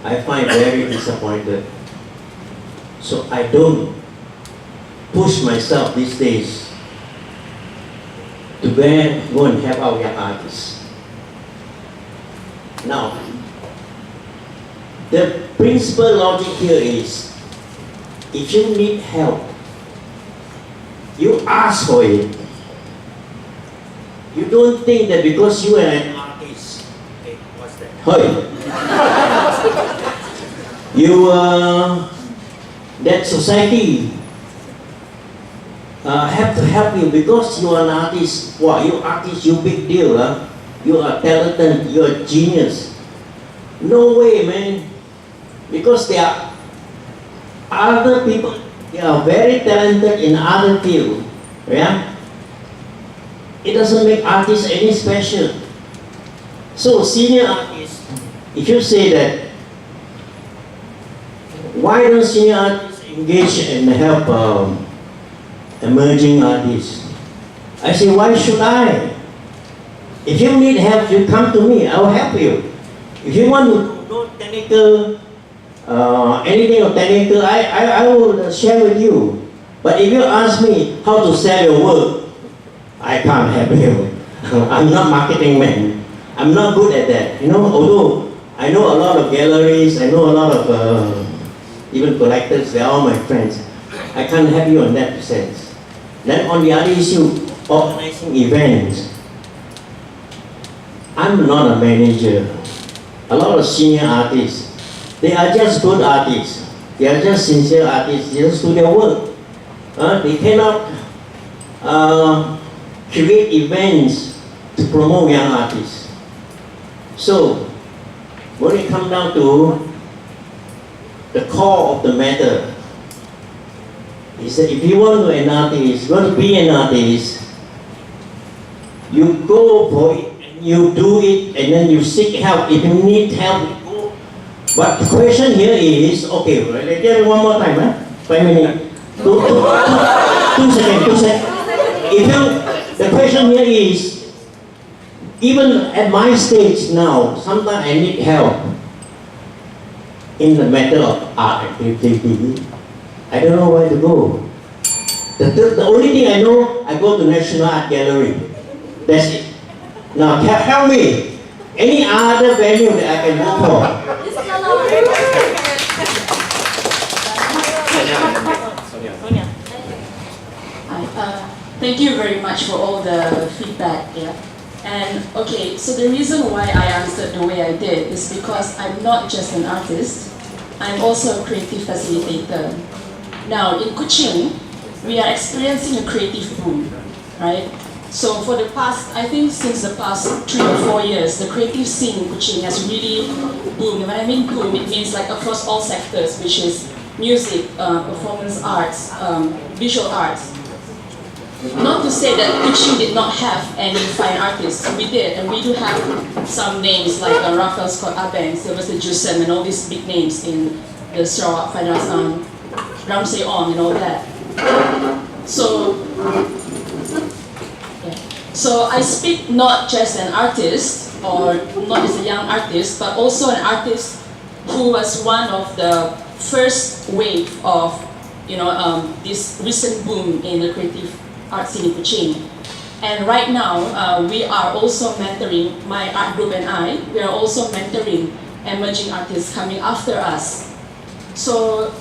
I find very disappointed. So I don't push myself these days to go and help out young artists. Now, The principal logic here is, if you need help, you ask for it. You don't think that because you are an artist, hey, what's that? Hey. That society have to help you because you are an artist. Wow, you artist, you big deal, huh? You are talented, you are genius. No way, man. Because there are other people, they are very talented in other field. Yeah? It doesn't make artists any special. So senior artists, if you say that, why don't senior artists engage and help emerging artists? I say, why should I? If you need help, you come to me, I will help you. If you want to know technical, anything of technical, I will share with you. But if you ask me how to sell your work, I can't help you. I'm not marketing man. I'm not good at that. You know, although I know a lot of galleries, I know a lot of even collectors, they're all my friends. I can't help you in that sense. Then on the other issue, organizing events. I'm not a manager. A lot of senior artists, they are just good artists. They are just sincere artists. They just do their work. They cannot create events to promote young artists. So, when it comes down to the core of the matter, is that if you want to be an artist, you go for it, and you do it, and then you seek help. If you need help, you go. But the question here is, okay, let's get it one more time, 5 minutes. 2 seconds. The question here is, even at my stage now, sometimes I need help in the matter of art activity. I don't know where to go. The only thing I know, I go to National Art Gallery. That's it. Now, help me. Any other venue that I can go for? Thank you very much for all the feedback. Yeah. And okay, so the reason why I answered the way I did is because I'm not just an artist, I'm also a creative facilitator. Now in Kuching, we are experiencing a creative boom, right? So for the past, I think since the past 3 or 4 years, the creative scene in Kuching has really boomed. And when I mean boom, it means like across all sectors, which is music, performance arts, visual arts. Not to say that Kuching did not have any fine artists. We did, and we do have some names like Raphael Scott Abangs, Sylvester Jusem, and all these big names in the Sarawak Fine Arts, Ramsey On, and all that. So I speak not just an artist, or not just a young artist, but also an artist who was one of the first wave of, this recent boom in the creative art scene in Kuching. And right now, we are also mentoring, my art group and I, we are also mentoring emerging artists coming after us. So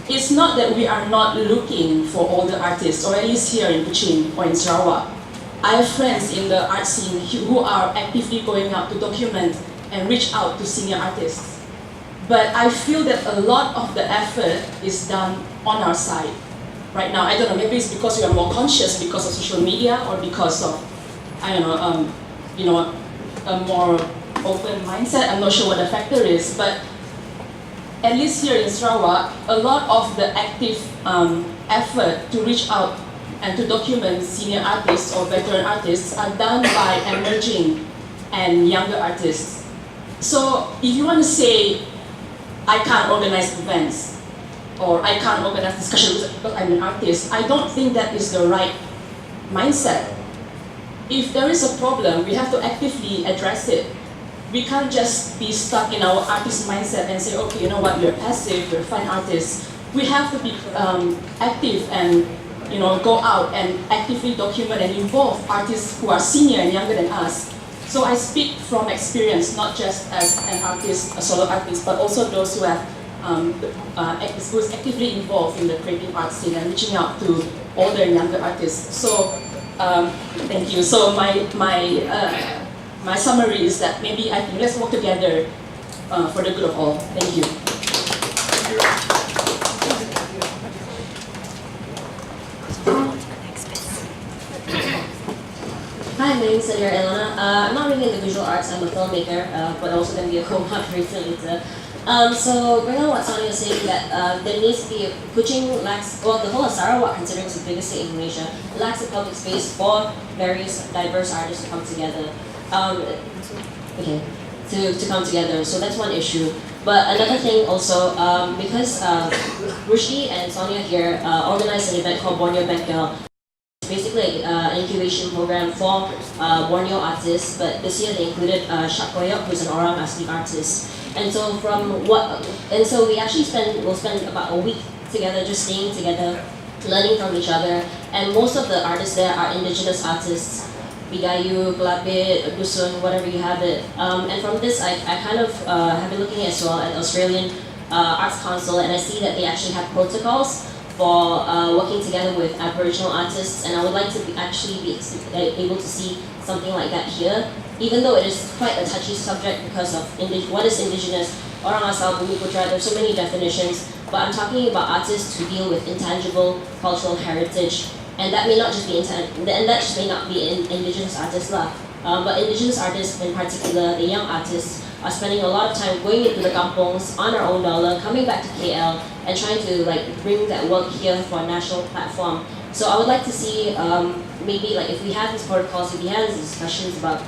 it's not that we are not looking for older artists, or at least here in Kuching or in Sarawak. I have friends in the art scene who are actively going out to document and reach out to senior artists. But I feel that a lot of the effort is done on our side. Right now, I don't know, maybe it's because we are more conscious because of social media, or because of, a more open mindset. I'm not sure what the factor is, but at least here in Sarawak, a lot of the active effort to reach out and to document senior artists or veteran artists are done by emerging and younger artists. So if you want to say, I can't organize events, or I can't organize discussions because I'm an artist, I don't think that is the right mindset. If there is a problem, we have to actively address it. We can't just be stuck in our artist mindset and say, okay, you know what, you're passive, you're fine artists. We have to be active and go out and actively document and involve artists who are senior and younger than us So I speak from experience, not just as an artist, a solo artist, but also those who have who's actively involved in the creative arts scene and reaching out to older and younger artists. So thank you. So my summary is that maybe I think let's work together for the good of all. Thank you. Hi, my name is Elena. I'm not really in the visual arts, I'm a filmmaker, but also going to be a co-moderator later. So bring on what Sonia was saying, that there needs to be Kuching lacks, well, the whole of Sarawak, considering it's the biggest state in Malaysia, lacks a public space for various diverse artists to come together. To come together. So that's one issue. But another thing also, because Rushdie and Sonia here organized an event called Borneo Bengkel. It's basically an incubation program for Borneo artists, but this year they included Shak Koyok, who's an Orang Asli artist. And so we actually will spend about a week together, just staying together, learning from each other. And most of the artists there are indigenous artists, Bidayu, Kelapit, Dusun, whatever you have it. And from this, I kind of have been looking as well at Australian Arts Council, and I see that they actually have protocols for working together with Aboriginal artists, and I would like to be able to see something like that here, even though it is quite a touchy subject because of what is indigenous, Orang Asal, Bumi Putra, there's so many definitions, but I'm talking about artists who deal with intangible cultural heritage, and that may not just be indigenous artists lah. But indigenous artists in particular, the young artists, are spending a lot of time going into the kampongs on our own dollar, coming back to KL, and trying to bring that work here for a national platform. So I would like to see maybe if we have these protocols, if we have these discussions about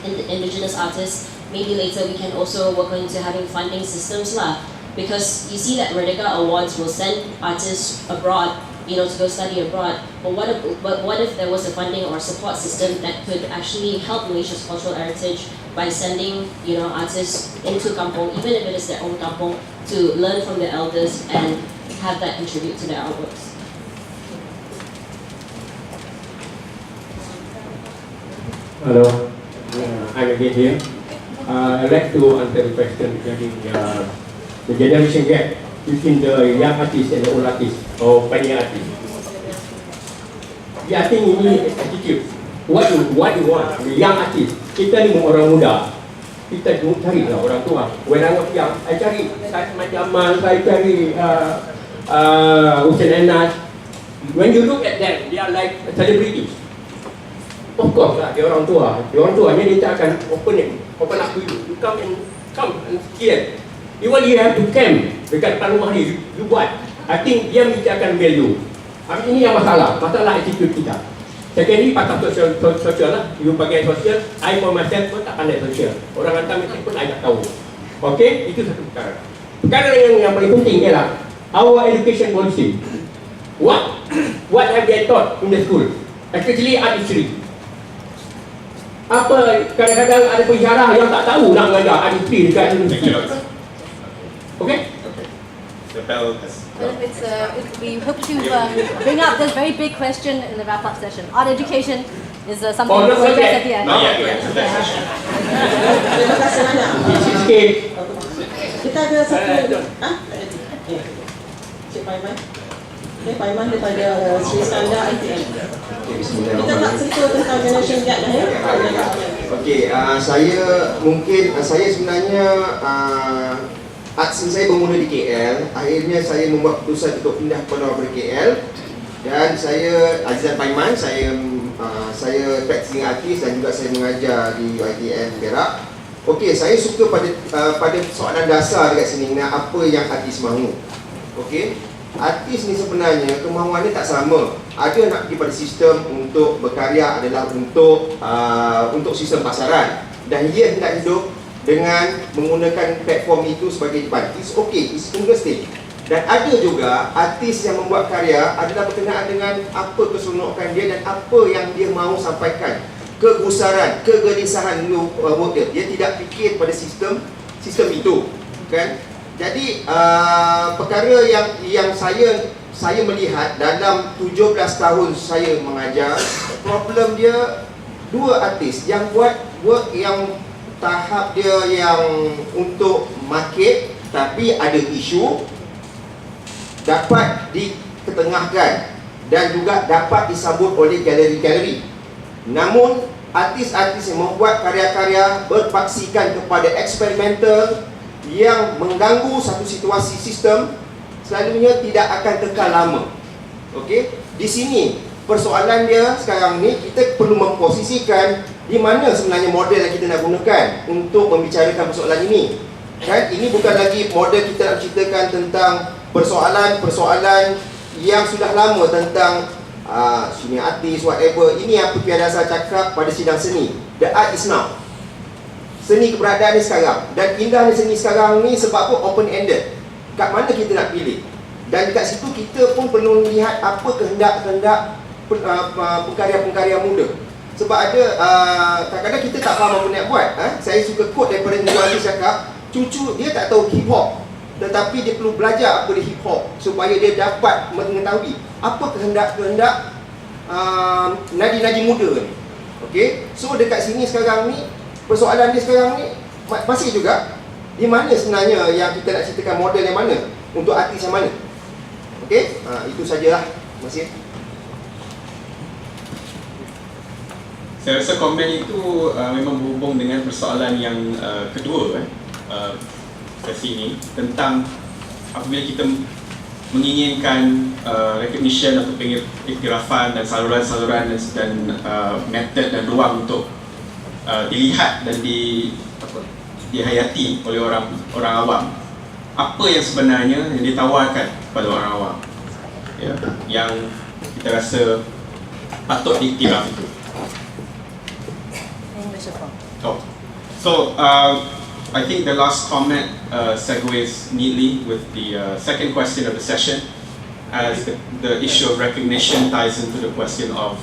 indigenous artists, maybe later we can also work into having funding systems lah. Because you see that Merdeka Awards will send artists abroad, to go study abroad. But what if there was a funding or support system that could actually help Malaysia's cultural heritage by sending, artists into kampong, even if it is their own kampong, to learn from the elders and have that contribute to their artworks. Hello, I'm again here. I'd like to answer the question regarding the generation gap between the young artists and the old artists or pioneer artists. Yeah, I think we need attitude. What you want, the young artists. Kita ni orang muda, kita cari lah orang tua. When I was young, I cari macam Amal, saya cari Hussein Anas. When you look at them, they are like celebrities. Of course lah, dia orang tua. Dia orang tuanya dia akan open up to you. You come and here. Even you have to camp dekat depan rumah ni, you buat. I think dia mesti akan value. Ini yang masalah attitude kita. Secondly, pasal sosial lah. You pakai sosial, I for myself pun tak pandai sosial. Orang hantar mesej pun I tak tahu. Okay, itu satu perkara. Perkara yang paling penting ialah our education policy. What have they taught in the school? Especially art history. Apa kadang-kadang ada penjara yang tak tahu nak mengajar art history dekat universiti. Okay? The bell has we hope to bring up this very big question in the wrap-up session. Art education is something we will address at the end. Terima kasih banyak. Kita ada satu. Cik Paiman. Paiman daripada Sri Skandar ITM. Kita nak cerita tentang generation gap lah ya. Okey, saya sebenarnya art scene saya bermula di KL. Akhirnya saya membuat keputusan untuk pindah ke Pulau KL. Dan saya Azizan Paiman, saya practicing artist dan juga saya mengajar di ITM Perak. Okey, saya suka pada soalan dasar dekat sini, apa yang artis mahu. Okey, artis ni sebenarnya kemahuannya tak sama. Ada nak pergi pada sistem untuk berkarya adalah untuk sistem pasaran, dan dia hendak hidup dengan menggunakan platform itu sebagai hiburan. It's okay, it's interesting. Dan ada juga artis yang membuat karya adalah berkenaan dengan apa keseronokan dia dan apa yang dia mahu sampaikan, kegusaran, kegelisahan work dia. Dia tidak fikir pada sistem itu, kan? Jadi perkara yang saya melihat dalam 17 tahun saya mengajar, problem dia dua artis yang buat work yang tahap dia yang untuk market tapi ada isu dapat diketengahkan dan juga dapat disambut oleh galeri-galeri. Namun artis-artis yang membuat karya-karya berpaksikan kepada eksperimental yang mengganggu satu situasi sistem selalunya tidak akan kekal lama. Okey, di sini persoalan dia sekarang ni kita perlu memposisikan di mana sebenarnya model yang kita nak gunakan untuk membicarakan persoalan ini. Kan ini bukan lagi model kita nak ceritakan tentang persoalan-persoalan yang sudah lama tentang seni artis whatever. Ini apa Piadasa cakap pada sidang seni. The art is now. Seni keberadaan ni sekarang. Dan indahnya seni sekarang ni sebab apa? Open ended. Kat mana kita nak pilih? Dan dekat situ kita pun perlu melihat apa kehendak-kehendak pengkarya-pengkarya muda. Sebab ada kadang-kadang kita tak faham apa nak buat. Saya suka quote daripada Nuwali cakap, cucu dia tak tahu hip hop, tetapi dia perlu belajar apa dia hip hop supaya dia dapat mengetahui apa kehendak-kehendak nadi-nadi muda ni. Okey, so dekat sini sekarang ni persoalan dia sekarang ni masih juga di mana sebenarnya yang kita nak ceritakan model yang mana untuk artis yang mana. Okey, itu sajalah. Terima kasih. Saya rasa komen itu memang berhubung dengan persoalan yang kedua sesi ini tentang apabila kita menginginkan recognition atau pengiktirafan dan saluran-saluran dan method dan ruang untuk dilihat dan dihayati oleh orang awam. Apa yang sebenarnya yang ditawarkan kepada orang awam, ya, yang kita rasa patut diiktiraf itu. Oh. So I think the last comment segues neatly with the second question of the session, as the issue of recognition ties into the question of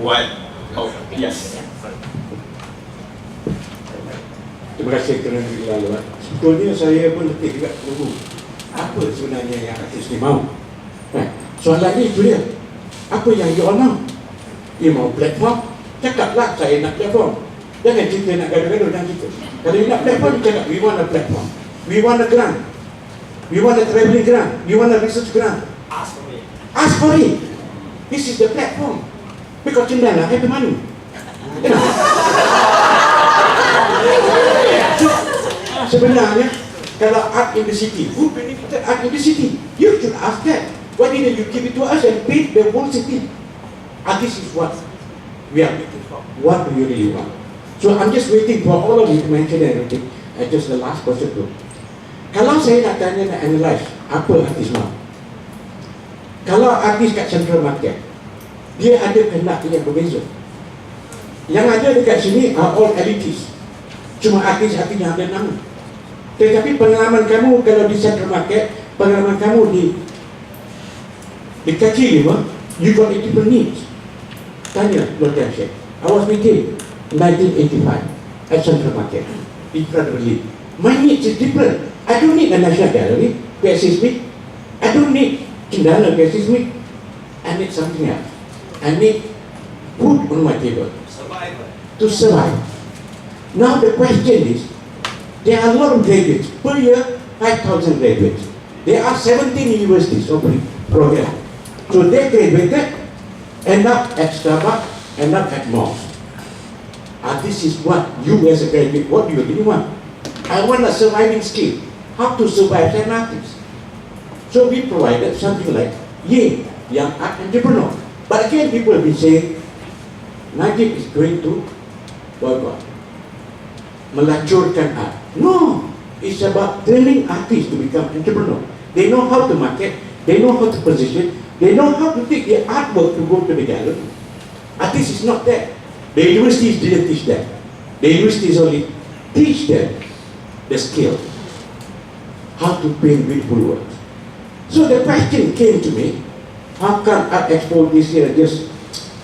what. Oh, yes. Terima kasih kerana dilaluan. Sebetulnya saya pun letih juga tunggu apa sebenarnya yang artis ni mahu. Soalan ni itu dia. Apa yang you all mahu? Dia mahu platform? Cakaplah saya nak platform. Jangan cerita nak gaduh-gaduh dengan kita. Kalau you nak platform, you cakap we want a platform, we want a grant, we want a travelling grant, we want a research grant. Ask for it. Ask for it. This is the platform. Because CENDANA have the money. Sebenarnya kalau art in the city, who benefited art in the city? You should ask that. Why didn't you give it to us and pay the whole city? This is what we are waiting for. What do you really want? So I'm just waiting for all of you to mention everything. Just the last question tu. Kalau saya nak tanya, nak analyse apa artis mahu. Kalau artis kat Central Market, dia ada kehendak yang berbeza. Yang ada dekat sini are all elitis. Cuma artis-artis yang ada nama. Tetapi pengalaman kamu kalau di Central Market, pengalaman kamu di kaki lima, you got a different needs. Tanya Dr. Syed. I was meeting 1985 at Central Market. Incredibly. My needs is different. I don't need a National Gallery to assist me. I don't need CENDANA to assist me. I need something else. I need food on my table. To survive. Now the question is, there are a lot of graduates. Per year, 5,000 graduates. There are 17 universities offering program. So they graduated, end up at Starbucks, end up at malls. This is what you as a graduate, what do you really want? I want a surviving skill. How to survive as an artist. So we provided something like Young Art Entrepreneur. But again, people have been saying, Najib is going to melacurkan art. No, it's about training artists to become entrepreneur. They know how to market, they know how to position, they know how to take their artwork to go to the gallery. Artists is not that. The universities didn't teach that. The universities only teach them the skill, how to paint beautiful works. So the question came to me, how come Art Expo this year just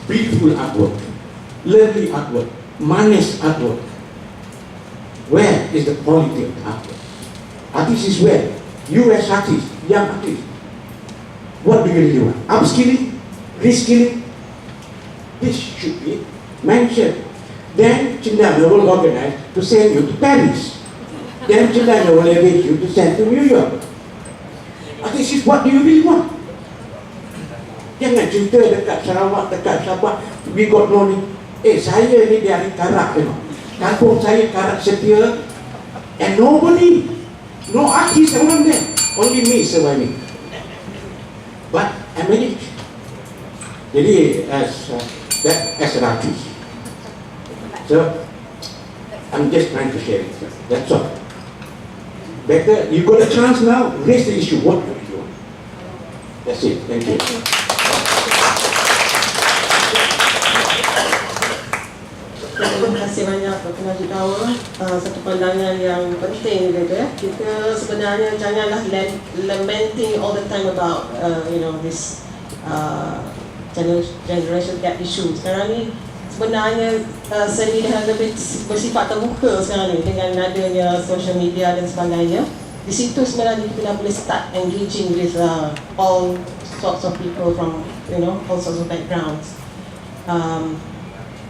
beautiful artwork, lovely artwork, managed artwork? Where is the quality of the artwork? Artists is where? You as artists, young artists, what do you really want? Upskilling? Reskilling? This should be mentioned. Then CENDANA will organize to send you to Paris. Then CENDANA will arrange you to send to New York. This is what do you really want? Jangan cerita dekat Sarawak, dekat Sabah, we got no need. Saya ni dari Karak, kampung saya Karak Setia, and nobody, no artist around there, only me surviving. But I managed. Jadi as an artist. So I'm just trying to share it. That's all. Better, you got a chance now, raise the issue. What do you want? That's it. Thank you. Terima kasih banyak Dr. Tawa. Satu pandangan yang penting gitu ya. Kita sebenarnya janganlah lamenting all the time about this generation gap issue. Sekarang ni sebenarnya seni dah lebih bersifat terbuka sekarang ni dengan adanya social media dan sebagainya. Di situ sebenarnya kita dah boleh start engaging with all sorts of people from all sorts of backgrounds.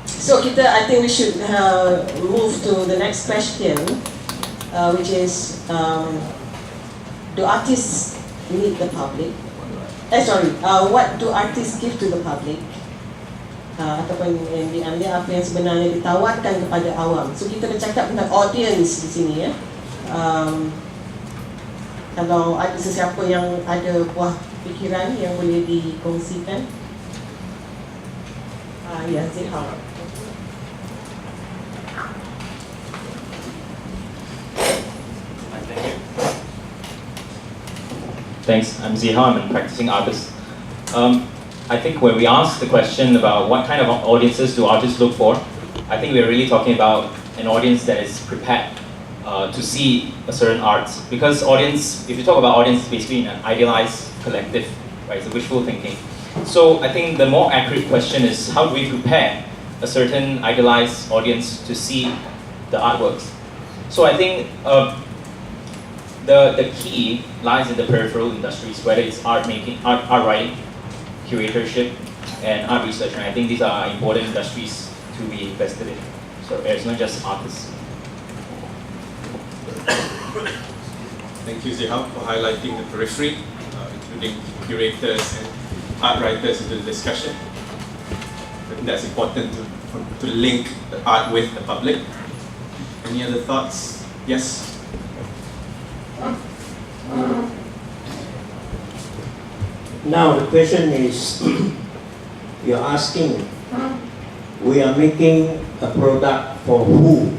So I think we should move to the next question, which is, do artists need the public? What do artists give to the public? Ataupun yang diambil apa yang sebenarnya ditawarkan kepada awam. So kita bercakap tentang audience di sini ya. Kalau ada sesiapa yang ada buah fikiran yang boleh dikongsikan. Ya, Zihar. Thanks, I'm Zihar, I'm a practicing artist. I think when we ask the question about what kind of audiences do artists look for, I think we're really talking about an audience that is prepared to see a certain art. Because audience, if you talk about audience, it's basically an idealized collective, right? It's a wishful thinking. So I think the more accurate question is, how do we prepare a certain idealized audience to see the artworks? So I think the key lies in the peripheral industries, whether it's art making, art writing, curatorship, and art research. And I think these are important industries to be invested in. So it's not just artists. Thank you, Zihar, for highlighting the periphery, including curators and art writers into the discussion. I think that's important to link the art with the public. Any other thoughts? Yes? Now the question is, you're asking, we are making a product for who?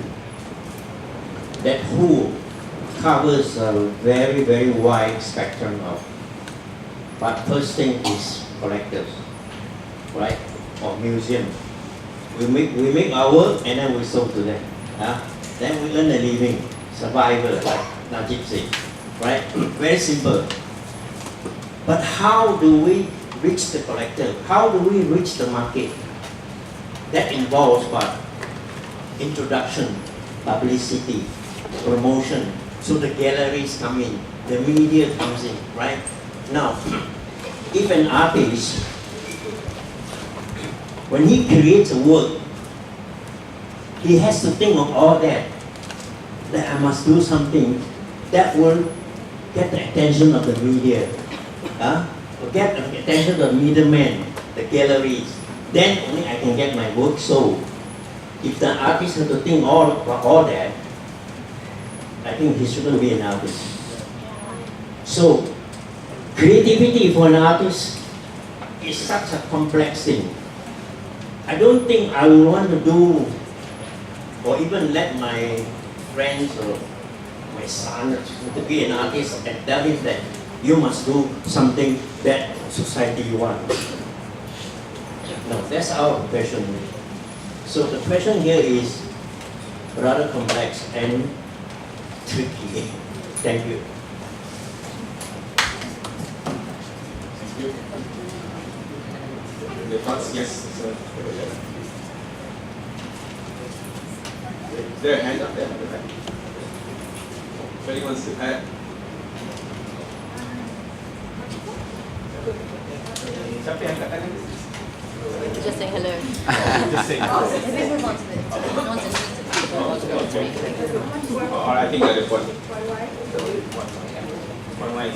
That who covers a very, very wide spectrum of, but first thing is collectors, right? Or museums. We make our work and then we sell to them. Then we earn a living, survival, like Najib said, right? Very simple. But how do we reach the collector? How do we reach the market? That involves what? Introduction, publicity, promotion. So the galleries come in, the media comes in, right? Now, if an artist, when he creates a work, he has to think of all that. That I must do something that will get the attention of the media. Get the attention of the middlemen, the galleries. Then only I can get my work sold. If the artist has to think about all that, I think he shouldn't be an artist. So, creativity for an artist is such a complex thing. I don't think I will want to do, or even let my friends or my son to be an artist and tell him that you must do something that society wants. No, that's our question. So the question here is rather complex and tricky. Thank you. The thoughts? Yes, sir. Is there a hand up there? If anyone wants to add. Siapa yang angkat tangan? Just saying hello. Just saying. Maybe move on to the Or I think ada point. One line.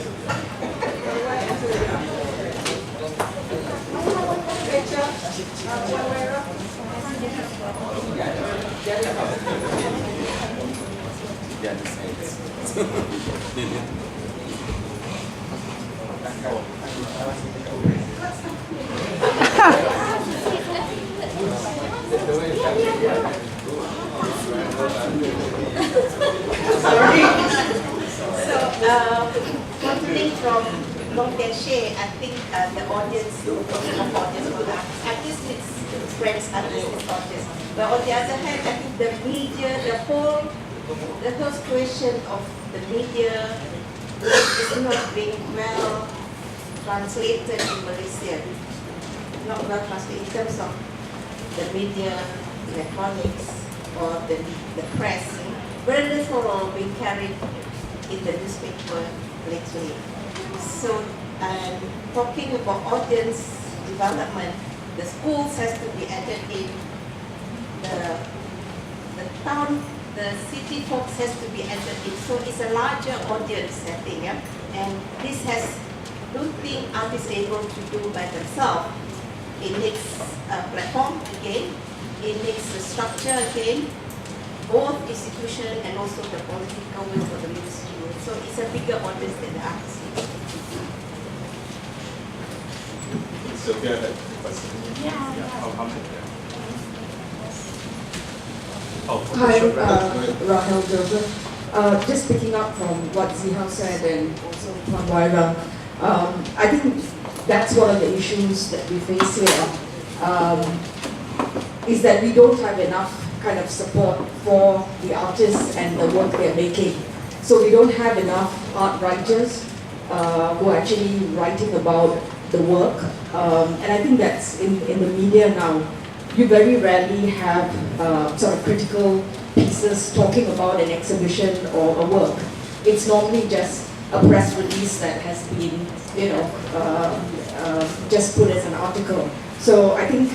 Sorry. So, continuing from what they share, I think the audience, artists needs friends, artists needs audience. But on the other hand, I think the media, the whole question of the media is not being well translated in Malaysia. Not well translated in terms of the media, electronics, or the press. Very little being carried in the newspaper lately. So, talking about audience development, the schools has to be added in, the town, the city folks has to be added in. So it's a larger audience setting, yeah? And this don't think artists able to do by themselves. It needs a platform again, it needs a structure again, both institution and also the political will for the ministry. So it's a bigger audience than the arts. Sophia had a question. Hi, Rahel Joseph. Just picking up from what Zihao said and also Tuan Waira, I think that's one of the issues that we face here, is that we don't have enough kind of support for the artists and the work they're making. So we don't have enough art writers who are actually writing about the work. And I think that's in the media now. You very rarely have sort of critical pieces talking about an exhibition or a work. It's normally just a press release that has been, just put as an article. So I think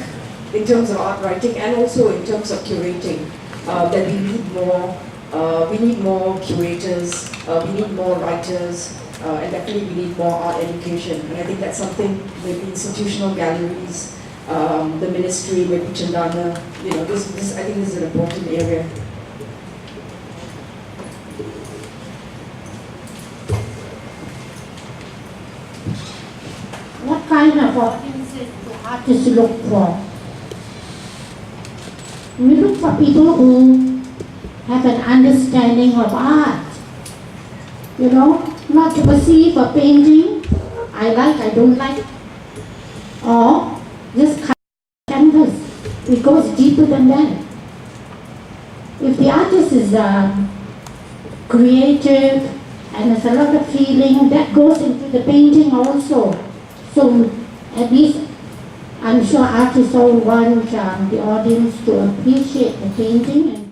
in terms of art writing and also in terms of curating, that we need more curators, we need more writers, and definitely we need more art education. And I think that's something maybe institutional galleries, the ministry, maybe CENDANA, I think this is an important area. What kind of audiences do artists look for? We look for people who have an understanding of art. Not to perceive a painting, I like, I don't like, or just canvas. It goes deeper than that. If the artist is creative and has a lot of feeling, that goes into the painting also. So at least I'm sure artists all want the audience to appreciate the painting.